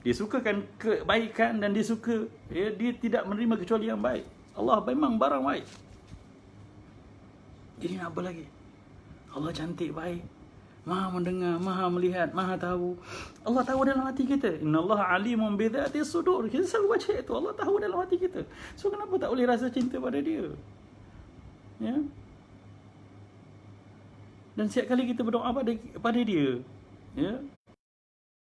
Dia sukakan kebaikan dan dia suka, dia tidak menerima kecuali yang baik. Allah memang barang baik. Jadi nak apa lagi? Allah cantik, baik, maha mendengar, maha melihat, maha tahu. Allah tahu dalam hati kita. Innallaha alimun bi dzati sudur. Kita selalu baca itu. Allah tahu dalam hati kita. So kenapa tak boleh rasa cinta pada dia? Dan setiap kali kita berdoa pada dia,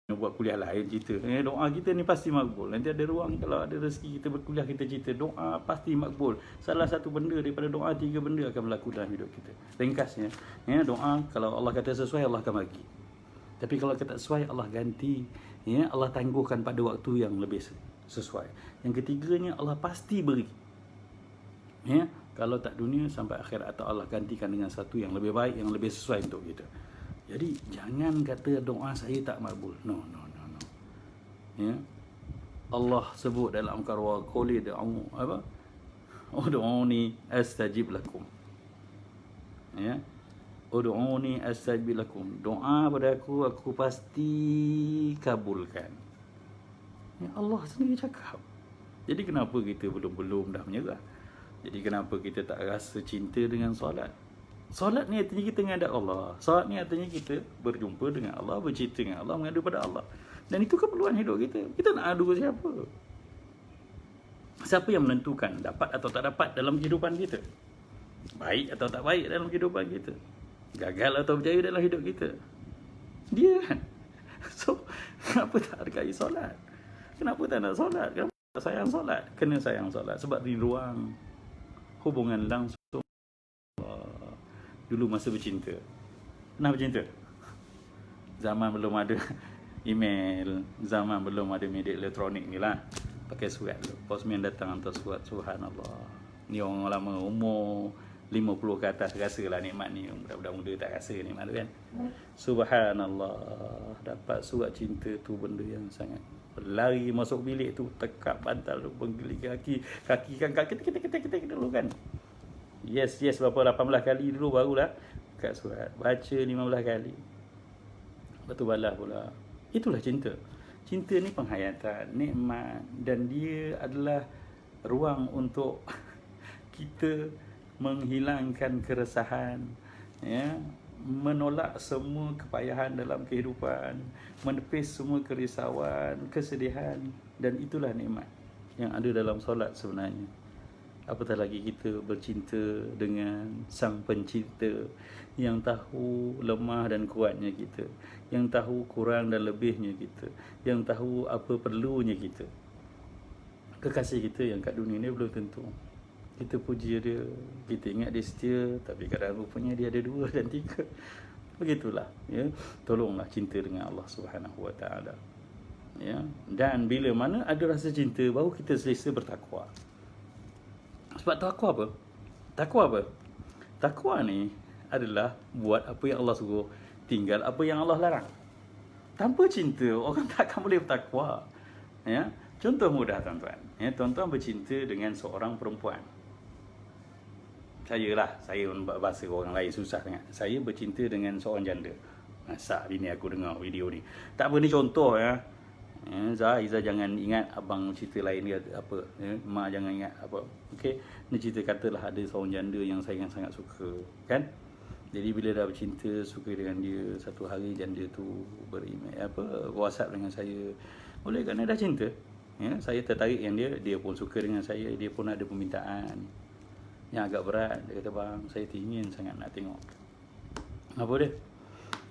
nak buat kuliah lain cerita. Doa kita ni pasti makbul. Nanti ada ruang kalau ada rezeki kita berkuliah, kita cerita doa pasti makbul. Salah satu benda daripada doa, 3 benda akan berlaku dalam hidup kita. Ringkasnya, doa kalau Allah kata sesuai, Allah akan bagi. Tapi kalau kata sesuai, Allah ganti. Allah tangguhkan pada waktu yang lebih sesuai. Yang ketiganya, Allah pasti beri. Kalau tak dunia sampai akhirat, atau Allah gantikan dengan satu yang lebih baik, yang lebih sesuai untuk kita. Jadi jangan kata doa saya tak makbul. No. Allah sebut dalam Al-Qur'an, qul ud'u apa? Ud'uni astajib lakum. Ud'uni astajib lakum. Doa pada aku pasti kabulkan. Allah sendiri cakap. Jadi kenapa kita belum dah menyerah? Jadi kenapa kita tak rasa cinta dengan solat? Solat ni artinya kita menghadap Allah. Solat ni artinya kita berjumpa dengan Allah, bercerita dengan Allah, mengadu pada Allah. Dan itu keperluan hidup kita. Kita nak adu siapa? Siapa yang menentukan dapat atau tak dapat dalam kehidupan kita? Baik atau tak baik dalam kehidupan kita? Gagal atau berjaya dalam hidup kita? Dia kan? So, kenapa tak hargai solat? Kenapa tak nak solat? Kenapa tak sayang solat? Kena sayang solat. Sebab di ruang hubungan langsung. Dulu masa bercinta, pernah bercinta? Zaman belum ada email, zaman belum ada media elektronik ni lah. Pakai surat dulu. Postman datang hantar surat. Subhanallah. Ni orang lama umur 50 ke atas rasalah nikmat ni. Budak-budak muda tak rasa nikmat tu kan. Subhanallah. Dapat surat cinta tu benda yang sangat. Lari masuk bilik tu, tekap bantal tu, penggeli kaki kan kita dulu kan. Yes, berapa 18 kali dulu barulah kat surat. Baca 15 kali. Lepas tu balas pula. Itulah cinta. Cinta ni penghayatan, nikmat, dan dia adalah ruang untuk kita menghilangkan keresahan, menolak semua kepayahan dalam kehidupan, menepis semua kerisauan, kesedihan, dan itulah nikmat yang ada dalam solat sebenarnya. Apatah lagi kita bercinta dengan Sang Pencipta yang tahu lemah dan kuatnya kita, yang tahu kurang dan lebihnya kita, yang tahu apa perlunya kita. Kekasih kita yang kat dunia ni belum tentu kita puji dia, kita ingat dia setia, tapi kadang rupanya dia ada 2 dan 3. Begitulah, tolonglah cinta dengan Allah Subhanahu Wa Taala. Dan bila mana ada rasa cinta, baru kita selesa bertakwa. Sebab takwa apa? Takwa ni adalah buat apa yang Allah suruh, tinggal apa yang Allah larang. Tanpa cinta, orang takkan boleh bertakwa. Contoh mudah tuan-tuan. Tuan-tuan bercinta dengan seorang perempuan. Saya bahasa orang lain susah sangat. Saya bercinta dengan seorang janda. Masak bini aku dengar video ni. Tak apa, ni contoh Iza jangan ingat abang cerita lain dia apa. Mak jangan ingat apa. Okey, ni cerita katalah ada seorang janda yang saya sangat suka, kan? Jadi bila dah bercinta, suka dengan dia, satu hari janda tu WhatsApp dengan saya. Boleh kerana dah cinta. Saya tertarik dengan dia pun suka dengan saya, dia pun ada permintaan yang agak berat. Dia kata, bang, saya ingin sangat nak tengok. Apa dia?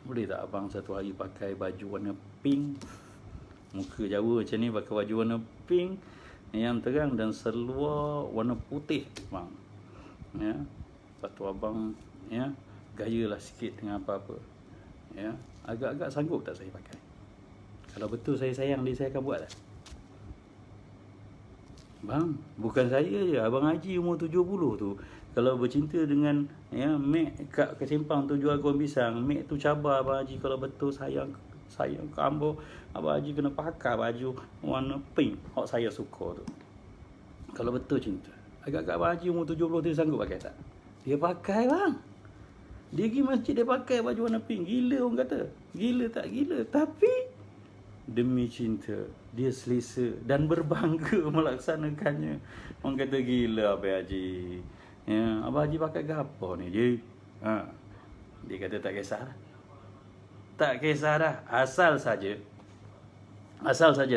Boleh tak abang satu hari pakai baju warna pink? Muka Jawa macam ni, pakai baju warna pink yang terang dan seluar warna putih, bang. Lepas tu abang gayalah sikit dengan apa-apa. Agak-agak sanggup tak saya pakai? Kalau betul saya sayang dia, saya akan buat tak? Bang, bukan saya je, abang Haji umur 70 tu, kalau bercinta dengan Mek kat Kesimpang tu jual kuah pisang, Mek tu cabar abang Haji kalau betul sayang ke Ambo, abang Haji kena pakai baju warna pink hak saya suka tu. Kalau betul cinta, agak-agak abang Haji umur 70 tu sanggup pakai tak? Dia pakai, bang. Dia pergi masjid, dia pakai baju warna pink. Gila orang kata. Gila tak gila, tapi demi cinta dia selesa dan berbangga melaksanakannya. Orang kata gila Abang Haji. Abang Haji pakai apa ni je? Dia kata tak kisah dah. Tak kisah dah. Asal saja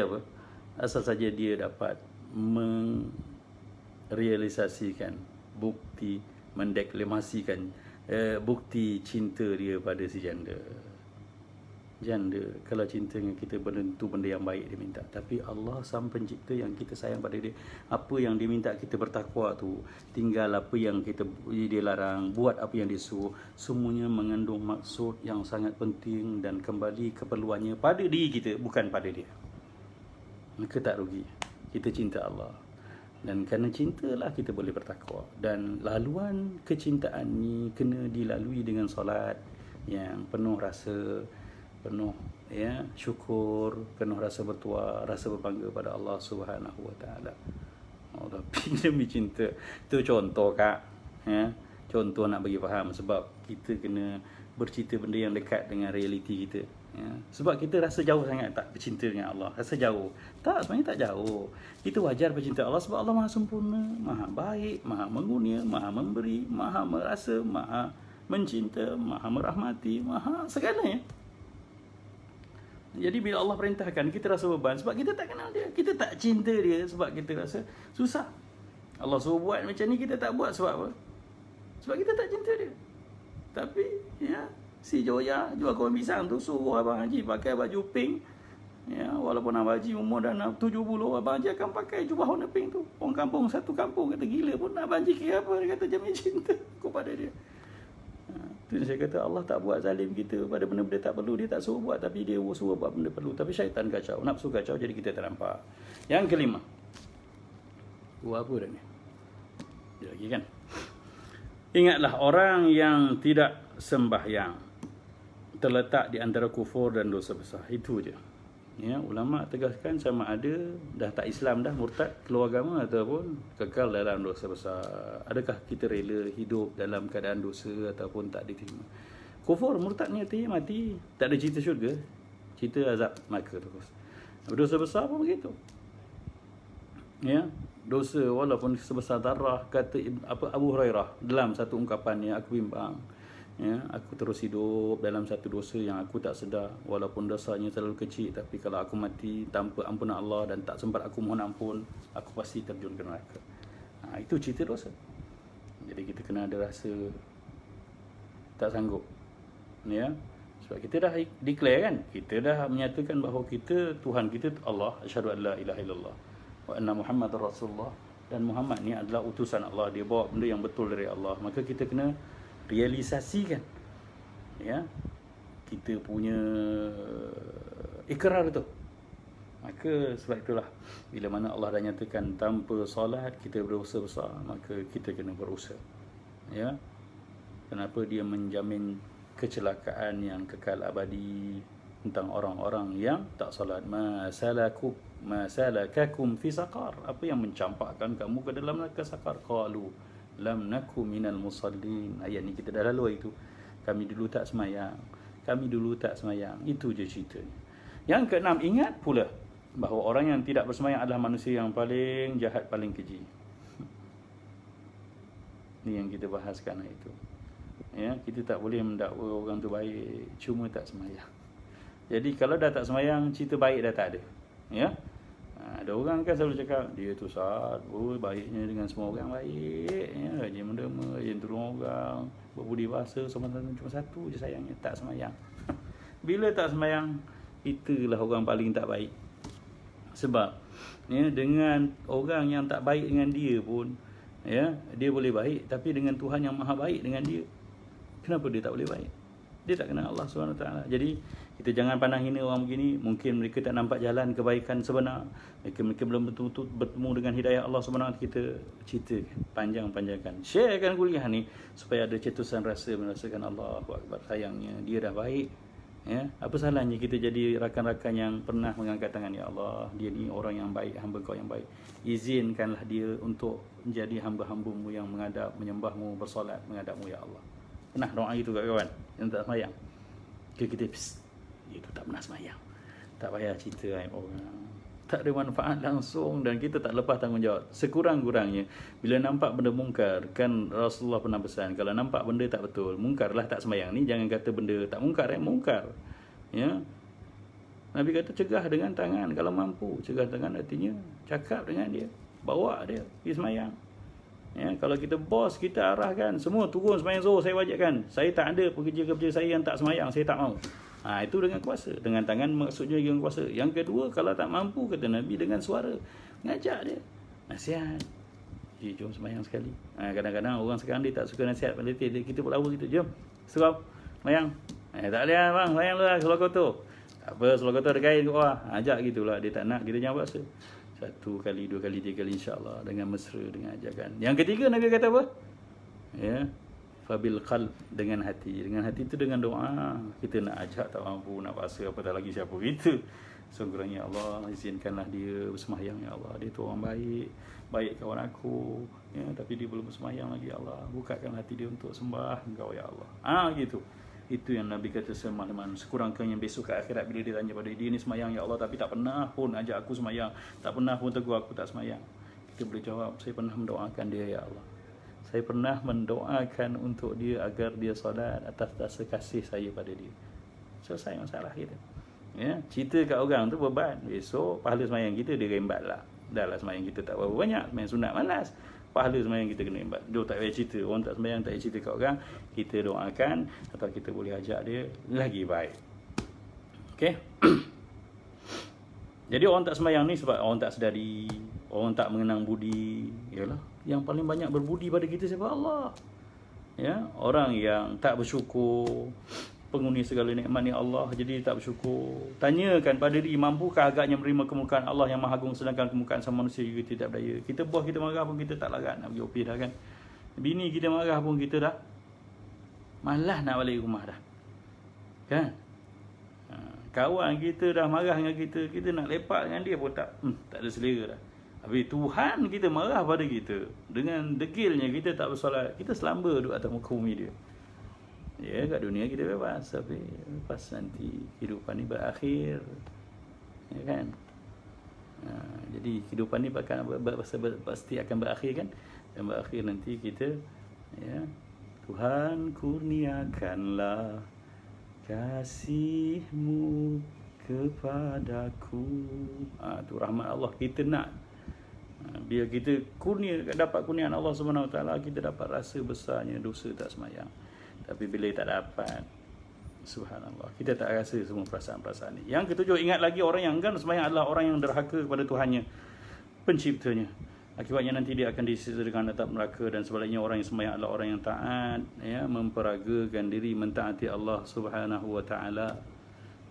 apa? Asal saja dia dapat merealisasikan bukti, mendeklamasikan bukti cinta dia pada si janda. Janda kalau cinta dengan kita benda tu benda yang baik dia minta. Tapi Allah Sang Pencipta yang kita sayang pada dia, apa yang dia minta kita bertakwa tu, tinggal apa yang dia larang, buat apa yang dia suruh, semuanya mengandung maksud yang sangat penting dan kembali keperluannya pada diri kita, bukan pada dia. Maka tak rugi kita cinta Allah. Dan kerana cintalah kita boleh bertakwa. Dan laluan kecintaan ni kena dilalui dengan solat yang penuh rasa, penuh syukur, penuh rasa bertuah, rasa berbangga pada Allah Subhanahu Wa Taala. Tapi demi cinta tu contoh Kak, contoh nak bagi faham, sebab kita kena bercerita benda yang dekat dengan realiti kita. Sebab kita rasa jauh sangat tak bercinta dengan Allah, rasa jauh. Tak, sebenarnya tak jauh. Itu wajar bercinta Allah sebab Allah Maha sempurna, Maha baik, Maha mengunia, Maha memberi, Maha merasa, Maha mencinta, Maha merahmati, Maha segalanya. Jadi bila Allah perintahkan, kita rasa beban sebab kita tak kenal dia, kita tak cinta dia, sebab kita rasa susah. Allah suruh buat macam ni, kita tak buat sebab apa? Sebab kita tak cinta dia. Tapi si Joya jual korang pisang tu suruh Abang Haji pakai baju pink. Walaupun Abang Haji umur dah 70, Abang Haji akan pakai jubah warna pink tu. Orang kampung, satu kampung kata gila pun, Abang Haji kira apa? Dia kata jamin cinta kepada dia. Tu saya kata Allah tak buat zalim kita pada benda-benda tak perlu. Dia tak suruh buat, tapi dia suruh buat benda perlu. Tapi syaitan kacau, nafsu kacau, jadi kita tak nampak. Yang kelima, buat apa dah ni? Dia lagi kan? Ingatlah orang yang tidak sembahyang terletak di antara kufur dan dosa besar. Itu je. Ulama tegaskan sama ada dah tak Islam dah, murtad, keluar agama, ataupun kekal dalam dosa besar. Adakah kita rela hidup dalam keadaan dosa ataupun tak diterima? Kufur, murtad ni artinya mati, tak ada cerita syurga, cerita azab neraka terus. Dosa besar pun begitu. Dosa walaupun sebesar darah, kata Abu Hurairah dalam satu ungkapan yang aku bimbang, aku terus hidup dalam satu dosa yang aku tak sedar, walaupun dosanya terlalu kecil, tapi kalau aku mati tanpa ampunan Allah dan tak sempat aku mohon ampun, aku pasti terjun ke neraka. Itu cerita dosa. Jadi kita kena ada rasa tak sanggup, sebab kita dah declare kan, kita dah menyatakan bahawa Tuhan kita Allah, asyhadu an la ilaha illallah wa anna Muhammadar Rasulullah, dan Muhammad ni adalah utusan Allah, dia bawa benda yang betul dari Allah. Maka kita kena realisasikan kita punya ikrar itu. Maka sebab itulah bila mana Allah dah nyatakan tanpa solat kita berdosa besar, maka kita kena berusaha. Kenapa dia menjamin kecelakaan yang kekal abadi tentang orang-orang yang tak solat? Masalakakum fi saqar, apa yang mencampakkan kamu ke dalam neraka sakar? Qalu lam naku minal musallin. Ayat ni kita dah lalu itu. Kami dulu tak semayang. Itu je ceritanya. Yang keenam, ingat pula bahawa orang yang tidak bersemayang adalah manusia yang paling jahat, paling keji. Ni yang kita bahaskan hari itu. Kita tak boleh mendakwa orang tu baik cuma tak semayang. Jadi kalau dah tak semayang, cerita baik dah tak ada. Ada orang kan selalu cakap dia tu saat baiknya dengan semua orang baik, rajin menderma, rajin tolong orang, berbudi bahasa, cuma satu je sayangnya, tak semayang. Bila tak semayang, itulah orang paling tak baik. Sebab dengan orang yang tak baik dengan dia pun, dia boleh baik, tapi dengan Tuhan yang maha baik dengan dia, kenapa dia tak boleh baik? Dia tak kenal Allah SWT. Jadi kita jangan pandang hina orang begini. Mungkin mereka tak nampak jalan kebaikan sebenar, mereka belum betul-betul bertemu dengan hidayah Allah SWT. Kita cerita panjang-panjangkan, sharekan kuliah ni supaya ada cetusan rasa, merasakan Allahu Akbar, sayangnya dia dah baik. Apa salahnya kita jadi rakan-rakan yang pernah mengangkat tangan, ya Allah, dia ni orang yang baik, hamba kau yang baik, izinkanlah dia untuk menjadi hamba-hambamu yang menghadap, menyembahmu, bersolat menghadapmu, ya Allah. Pernah doa itu kawan yang tak semayang? Kita itu tak pernah semayang. Tak payah cerita orang, tak ada manfaat langsung, dan kita tak lepas tanggungjawab. Sekurang-kurangnya bila nampak benda mungkar, kan Rasulullah pernah pesan, kalau nampak benda tak betul, mungkarlah, tak semayang ni jangan kata benda tak mungkar, mungkar. Nabi kata cegah dengan tangan kalau mampu. Cegah tangan artinya cakap dengan dia, bawa dia pergi semayang. Kalau kita bos, kita arahkan semua turun semayang zuhur, saya wajibkan. Saya tak ada pekerja-pekerja saya yang tak semayang, saya tak mau. Itu dengan kuasa. Dengan tangan maksudnya dengan kuasa. Yang kedua, kalau tak mampu, kata Nabi, dengan suara. Ngajak dia. Nasihat. Jom sembahyang sekali. Kadang-kadang orang sekarang dia tak suka nasihat pada kita pun lawa gitu. Jom. Surau. Sembahyang. Tak boleh bang. Sembahyang dulu lah. Seluar kotor. Tak apa. Seluar kotor ada kain kat bawah. Ajak gitulah. Dia tak nak. Kita jangan paksa. 1 kali, 2 kali, 3 kali insyaAllah. Dengan mesra. Dengan ajakan. Yang ketiga Nabi kata apa? Ya. Fabil qalb, dengan hati. Dengan hati itu dengan doa. Kita nak ajak tak mampu, nak paksa apa tak lagi siapa kita. Sekurangnya Allah izinkanlah dia bersemayang ya Allah. Dia tu orang baik, baik kawan aku, ya, tapi dia belum bersemayang lagi ya Allah. Bukakan hati dia untuk sembah Engkau ya Allah. Gitu. Itu yang Nabi kata semalaman. Sekurang-kurangnya besok ke akhirat bila dia tanya pada dia ni semayang ya Allah, tapi tak pernah pun ajak aku semayang, tak pernah pun tegur aku tak semayang. Kita boleh jawab, saya pernah mendoakan dia ya Allah. Saya pernah mendoakan untuk dia agar dia solat atas rasa kasih saya pada dia. Selesai masalah kita. Ya, cerita kat orang tu beban. Besok pahala semayang kita dia rembat lah. Dah lah semayang kita tak berapa banyak, semayang sunat malas. Pahala semayang kita kena rembat. Dia tak payah cerita. Orang tak semayang tak payah cerita kat orang. Kita doakan atau kita boleh ajak dia lagi baik. Okey. Jadi orang tak semayang ni sebab orang tak sedari, orang tak mengenang budi. Yalah, yang paling banyak berbudi pada kita siapa? Allah. Ya, orang yang tak bersyukur, penghuni segala nikmat ni Allah, jadi tak bersyukur. Tanyakan pada diri, mampukah agaknya menerima kemuliaan Allah yang Maha Agung sedangkan kemuliaan sama manusia juga tidak berdaya. Kita buah kita marah pun kita tak larat nak pergi OP dah kan. Bini kita marah pun kita dah malas nak balik rumah dah. Kan? Kawan kita dah marah dengan kita, kita nak lepak dengan dia pun tak ada selera dah. Habis Tuhan kita marah pada kita. Dengan degilnya kita tak bersolat, kita selamba duduk atas muka bumi dia. Ya, kat dunia kita bebas, tapi lepas nanti kehidupan ni berakhir. Ya kan? Jadi kehidupan ni pasti akan berakhir kan? Dan berakhir nanti kita, ya, Tuhan kurniakanlah kasih-Mu kepadaku. Tu rahmat Allah kita nak. Biar kita dapat kurniaan Allah SWT, kita dapat rasa besarnya dosa tak semayang. Tapi bila tak dapat, subhanallah, kita tak rasa semua perasaan-perasaan ni. Yang ketujuh, ingat lagi orang yang enggan semayang adalah orang yang derhaka kepada Tuhannya, penciptanya. Akibatnya nanti dia akan disiksa dengan azab neraka. Dan sebaliknya orang yang sembahyang adalah orang yang taat, ya, memperagakan diri mentaati Allah Subhanahu wa taala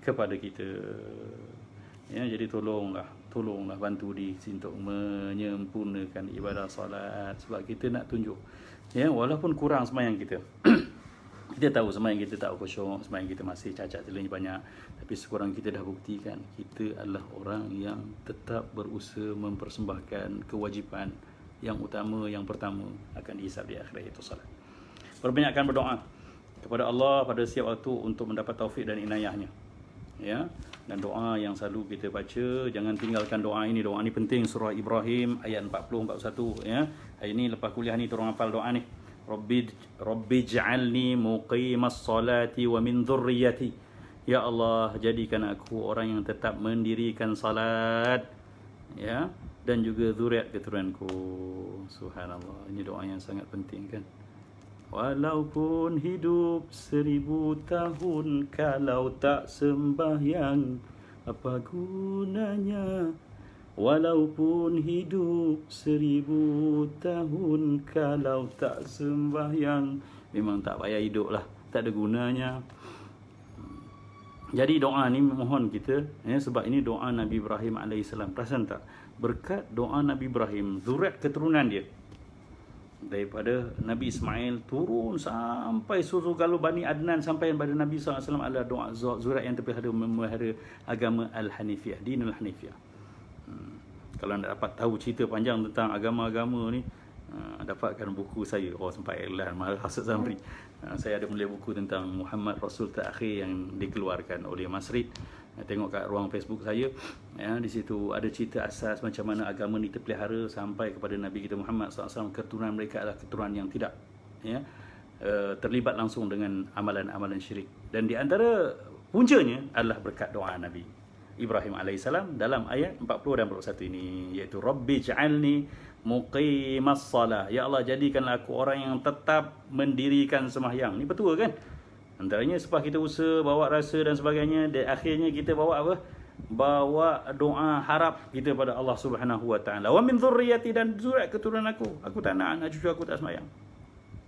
kepada kita. Ya, jadi tolonglah bantu diri untuk menyempurnakan ibadah solat, sebab kita nak tunjuk, ya, walaupun kurang sembahyang kita. Kita tahu sembahyang kita tak khusyuk, sembahyang kita masih cacat celanya banyak, tapi sekurang kita dah buktikan kita adalah orang yang tetap berusaha mempersembahkan kewajipan yang utama, yang pertama akan dihisab di akhirat, itu salat. Perbanyakkan berdoa kepada Allah pada setiap waktu untuk mendapat taufik dan inayahnya. Ya, dan doa yang selalu kita baca, jangan tinggalkan doa ini. Doa ini penting, surah Ibrahim ayat 40-41, ya. Hari ni lepas kuliah ni tolong hafal doa ni. Rabbi ja'alni muqimas salati wa min dhurriyyati. Ya Allah, jadikan aku orang yang tetap mendirikan salat, ya, dan juga zuriat keturunanku. Subhanallah, ini doa yang sangat penting kan. Walaupun hidup 1000 tahun, kalau tak sembahyang apa gunanya? Walaupun hidup 1000 tahun, kalau tak sembahyang memang tak payah hidup lah, tak ada gunanya. Jadi doa ni mohon kita, ya, sebab ini doa Nabi Ibrahim AS. Perasan tak? Berkat doa Nabi Ibrahim, zuriat keturunan dia daripada Nabi Ismail turun sampai suruh kalau Bani Adnan sampai pada Nabi SAW adalah doa zuriat yang terpelihara memelihara agama Al-Hanifiyah, Dinul Hanifiyah. Kalau nak dapat tahu cerita panjang tentang agama-agama ni, dapatkan buku saya. Sempat iklan Mahal Hasad Zamri. Saya ada menulis buku tentang Muhammad Rasul Terakhir yang dikeluarkan oleh Masrid. Tengok kat ruang Facebook saya, ya, di situ ada cerita asas macam mana agama ni terpelihara sampai kepada Nabi kita Muhammad SAW. Keturunan mereka adalah keturunan yang tidak, ya, terlibat langsung dengan amalan-amalan syirik. Dan di antara puncanya adalah berkat doa Nabi Ibrahim AS dalam ayat 40 dan 41 ini, iaitu Rabbi ja'alni muqimas salah. Ya Allah, jadikanlah aku orang yang tetap mendirikan sembahyang. Ni betul kan? Antaranya sebab kita usaha bawa rasa dan sebagainya, dan akhirnya kita bawa apa? Bawa doa harap kita pada Allah Subhanahu wa taala. Wa min dzurriyyati, dan zurat keturunan aku tak nak anak cucu aku tak sembahyang.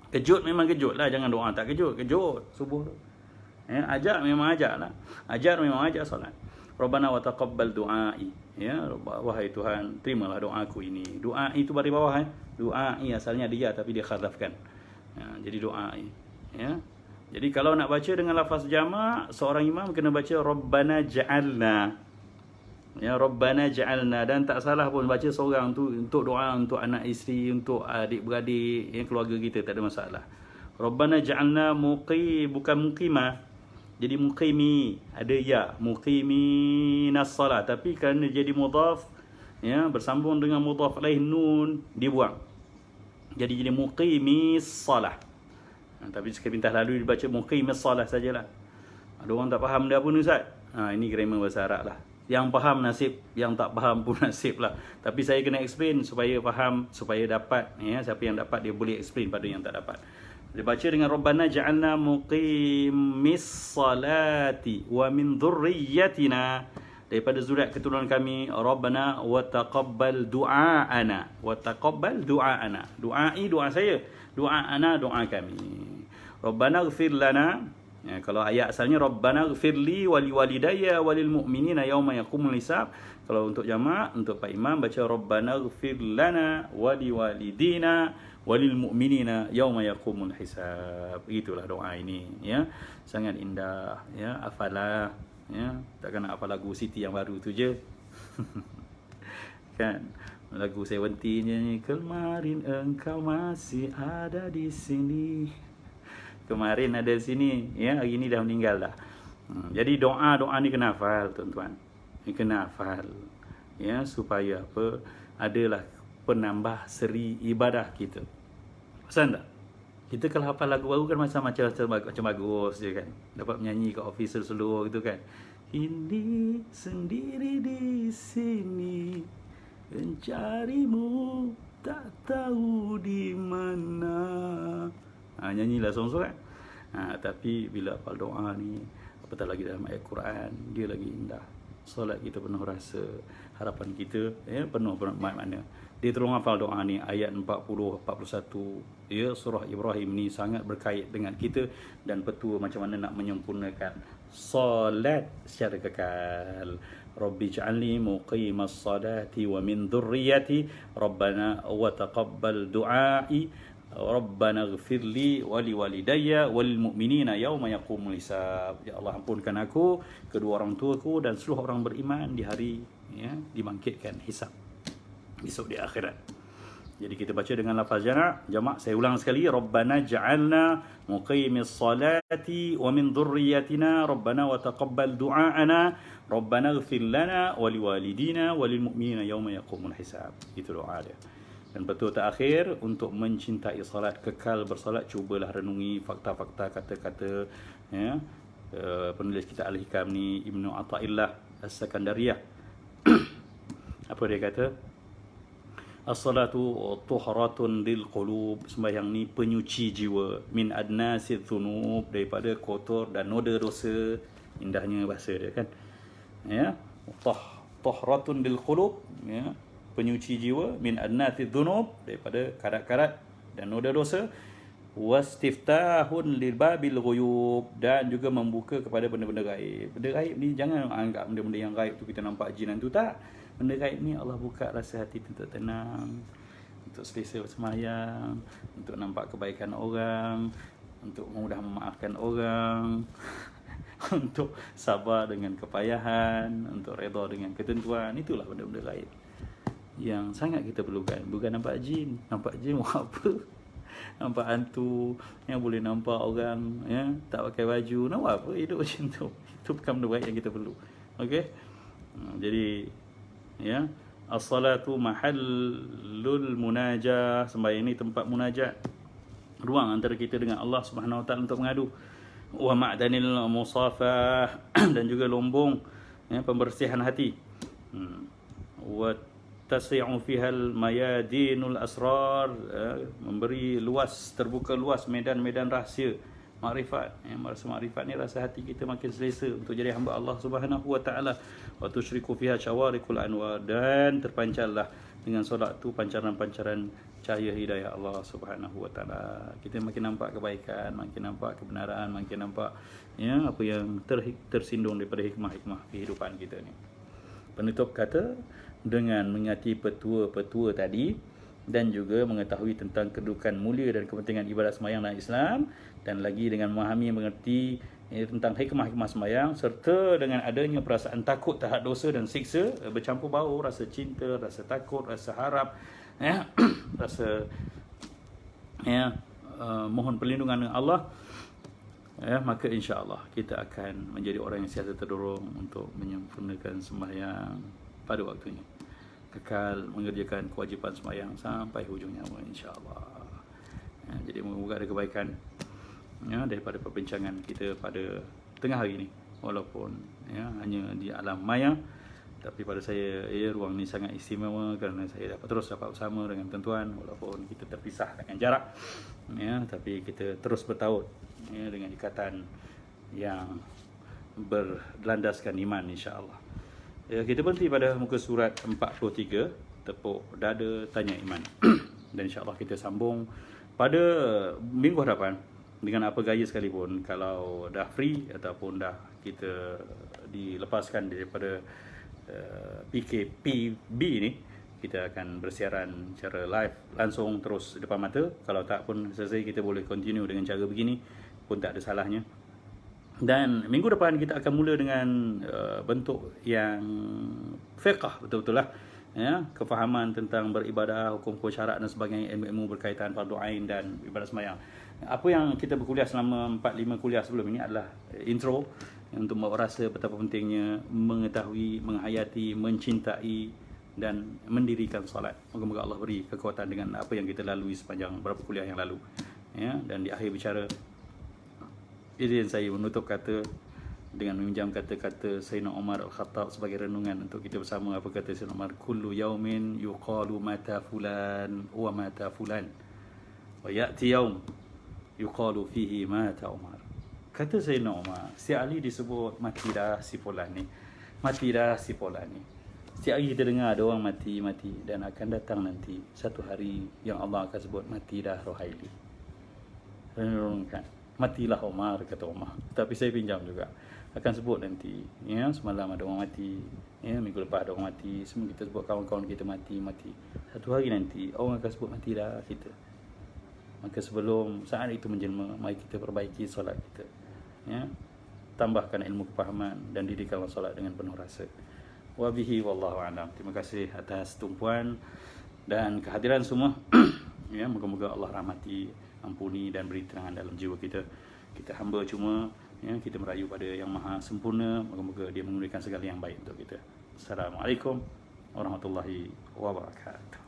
Kejut memang kejut lah, jangan doa tak kejut subuh tu. Ya, ajar memang ajar lah. Ajar memang ajar solat. Rabbana wa taqabbal du'ai. Ya, wahai Tuhan, terimalah doaku ini. Doa itu baris bawah Doai asalnya dia tapi dia khadafkan. Ya, jadi doai. Ya. Jadi kalau nak baca dengan lafaz jamak, seorang imam kena baca Rabbana ja'alna. Ya, Rabbana ja'alna, dan tak salah pun baca seorang tu untuk doa untuk anak isteri, untuk adik-beradik, ya, keluarga kita, tak ada masalah. Rabbana ja'alna bukan muqimah. Jadi muqimi ada ya, muqiminas salat, tapi kerana jadi mudhaf, ya, bersambung dengan mudhaf alaih nun dibuang. Jadi muqimis salah. Tapi sepintas lalu dibaca muqimis salah sajalah. Ada orang tak faham dia pun Ustaz. Ini grammar bahasa Arab lah. Yang faham nasib, yang tak faham pun nasib lah. Tapi saya kena explain supaya faham, supaya dapat, ya, siapa yang dapat dia boleh explain pada yang tak dapat. Dia baca dengan Rabbana ja'alna muqimis salati wa min dhurriyyatina, daripada zuriat keturunan kami. Rabbana wa taqabbal du'aana, wa taqabbal du'aana, du'ai doa saya, du'aana doa kami. Rabbana ighfir lana, ya, kalau ayat asalnya Rabbana ighfirli wa liwalidayya wa lil mu'minina yauma yaqumul hisab. Kalau untuk jamak, untuk Pak Imam baca Rabbana ighfir lana wa liwalidina walil mu'minina yauma yaqumul hisab. Begitulah doa ini, ya. Sangat indah, ya. Hafalah, ya. Takkan nak hafal lagu Siti yang baru tu je. Kan lagu 70 ni, kemarin engkau masih ada di sini, kemarin ada di sini, ya, hari ni dah meninggal dah. Jadi doa-doa ni kena hafal tuan-tuan. Ni kena hafal, ya, supaya apa? Adalah penambah seri ibadah kita. Pesan tak? Kita kalau hafal lagu baru kan macam bagus je kan. Dapat menyanyi kat officer seluruh gitu kan. Ini sendiri di sini, mencarimu tak tahu di mana. Nyanyilah seorang-seorang. Tapi bila hafal doa ni, apatah lagi dalam ayat Quran, dia lagi indah. Solat kita penuh rasa, harapan kita, ya, penuh makna. Dia tolong hafal doa ni, ayat 40, 41, ya, surah Ibrahim ni sangat berkait dengan kita dan petua macam mana nak menyempurnakan solat secara kekal. Rabbi ja'alni muqimas salati wa min dhurriyyati, Rabbana wa taqabbal du'ai, Rabbana ighfirli wa liwalidayya wal mu'minina yauma yaqumul hisab. Ya Allah, ampunkan aku, kedua orang tuaku dan seluruh orang beriman di hari, ya, dibangkitkan hisab besok di akhirat. Jadi kita baca dengan lafaz jamak. Saya ulang sekali, Rabbana ja'alna muqimis salati wa min dhurriyyatina, Rabbana wa taqabbal du'aana, Rabbana ighfir lana wa liwalidina wa lil mu'minina yauma yaqumul hisab. Itu doa dia. Dan betul terakhir, untuk mencintai salat, kekal bersalat, cubalah renungi fakta-fakta, kata-kata, ya, penulis kita Al-Hikam ni, Ibnu Athaillah As-Sakandariyah. Apa dia kata? As-salatu tuhratun lil qulub, sembahyang ni penyuci jiwa, min adnasidh dhunub, daripada kotor dan noda dosa. Indahnya bahasa dia kan, ya, tuhratun lil qulub, ya, penyuci jiwa, min adnasidh dhunub, daripada karat-karat dan noda dosa. Wastiftahun lil babil ghuyub, dan juga membuka kepada benda-benda gaib. Benda gaib ni jangan anggap benda-benda yang gaib tu kita nampak jin tu, tak. Benda gaib ni Allah buka rasa hati untuk tenang, untuk selesa bersemayang, untuk nampak kebaikan orang, untuk mudah memaafkan orang, untuk sabar dengan kepayahan, untuk redha dengan ketentuan. Itulah benda-benda gaib yang sangat kita perlukan. Bukan nampak jin. Nampak jin buat apa? Nampak hantu yang boleh nampak orang, ya, tak pakai baju. Nampak apa hidup macam tu? Itu bukan benda baik yang kita perlu. Okey. Jadi, ya, as-salatu mahallul munajah, sembahyang ini tempat munajat, ruang antara kita dengan Allah Subhanahu Wa Taala untuk mengadu. Wa ma'danil musafah, dan juga lombong, ya, pembersihan hati. Wa tasi'u fiha al-mayadinul asrar, memberi luas, terbuka luas medan-medan rahsia, makrifat. Rasa makrifat ni rasa hati kita makin selesa untuk jadi hamba Allah Subhanahu wa taala. Wa tusyriku fiha syawarikul anwar, dan terpancarlah dengan solat tu pancaran-pancaran cahaya hidayah Allah Subhanahu wa taala. Kita makin nampak kebaikan, makin nampak kebenaran, makin nampak apa yang tersindung daripada hikmah-hikmah kehidupan kita ni. Penutup kata, dengan mengingati petua-petua tadi dan juga mengetahui tentang kedudukan mulia dan kepentingan ibadat sembahyang dalam Islam, dan lagi dengan memahami mengerti tentang hikmah-hikmah sembahyang, serta dengan adanya perasaan takut terhadap dosa dan siksa, bercampur baur rasa cinta, rasa takut, rasa harap, rasa mohon perlindungan dengan Allah, maka insya-Allah kita akan menjadi orang yang sentiasa terdorong untuk menyempurnakan sembahyang pada waktunya, kekal mengerjakan kewajipan sembahyang sampai hujung nyawa insya-Allah. Jadi moga ada kebaikan daripada perbincangan kita pada tengah hari ini, walaupun hanya di alam maya, tapi pada saya ruang ni sangat istimewa kerana saya dapat bersama dengan tuan-tuan, walaupun kita terpisah dengan jarak, tapi kita terus bertaut dengan ikatan yang berlandaskan iman insya-Allah. Kita berhenti pada muka surat 43, tepuk dada tanya iman. Dan insya-Allah kita sambung pada minggu hadapan dengan apa gaya sekalipun. Kalau dah free ataupun dah kita dilepaskan daripada PKPB ni, kita akan bersiaran secara live langsung terus depan mata. Kalau tak pun selesai, kita boleh continue dengan cara begini pun tak ada salahnya. Dan minggu depan kita akan mula dengan bentuk yang fiqh betul-betul lah, kefahaman tentang beribadah, hukum-hukum syarak dan sebagainya, ilmu-ilmu berkaitan fardu ain dan ibadat sembahyang. Apa yang kita berkuliah selama 4-5 kuliah sebelum ini adalah intro untuk membawa rasa betapa pentingnya mengetahui, menghayati, mencintai dan mendirikan solat. Moga-moga Allah beri kekuatan dengan apa yang kita lalui sepanjang beberapa kuliah yang lalu. Dan di akhir bicara, izin saya menutup kata dengan meminjam kata-kata Sayyidina Umar Al-Khattab sebagai renungan untuk kita bersama. Apa kata Sayyidina Umar? Kullu yaumin yuqalu mata fulan wa mata fulan, wa ya'ti yaum yuqalu fihi mata Umar. Kata Sayyidina Umar, setiap hari disebut mati dah si fulan ni, mati dah si fulan ni. Setiap hari kita dengar ada orang mati, dan akan datang nanti satu hari yang Allah akan sebut mati dah Rohaili. Renungkan, matilah Umar, kata Umar. Tapi saya pinjam juga, akan sebut nanti, semalam ada orang mati, minggu lepas ada orang mati, semua kita sebut kawan-kawan kita mati. Satu hari nanti orang akan sebut mati dah kita. Maka sebelum saat itu menjelma, mari kita perbaiki solat kita, tambahkan ilmu kepahaman dan didirikanlah solat dengan penuh rasa. Wabihi wallahu a'lam. Terima kasih atas tumpuan dan kehadiran semua. Moga-moga Allah rahmati, ampuni dan beri terangan dalam jiwa kita. Kita hamba cuma, kita merayu pada yang maha sempurna. Moga-moga dia memberikan segala yang baik untuk kita. Assalamualaikum warahmatullahi wabarakatuh.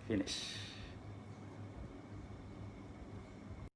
Finish.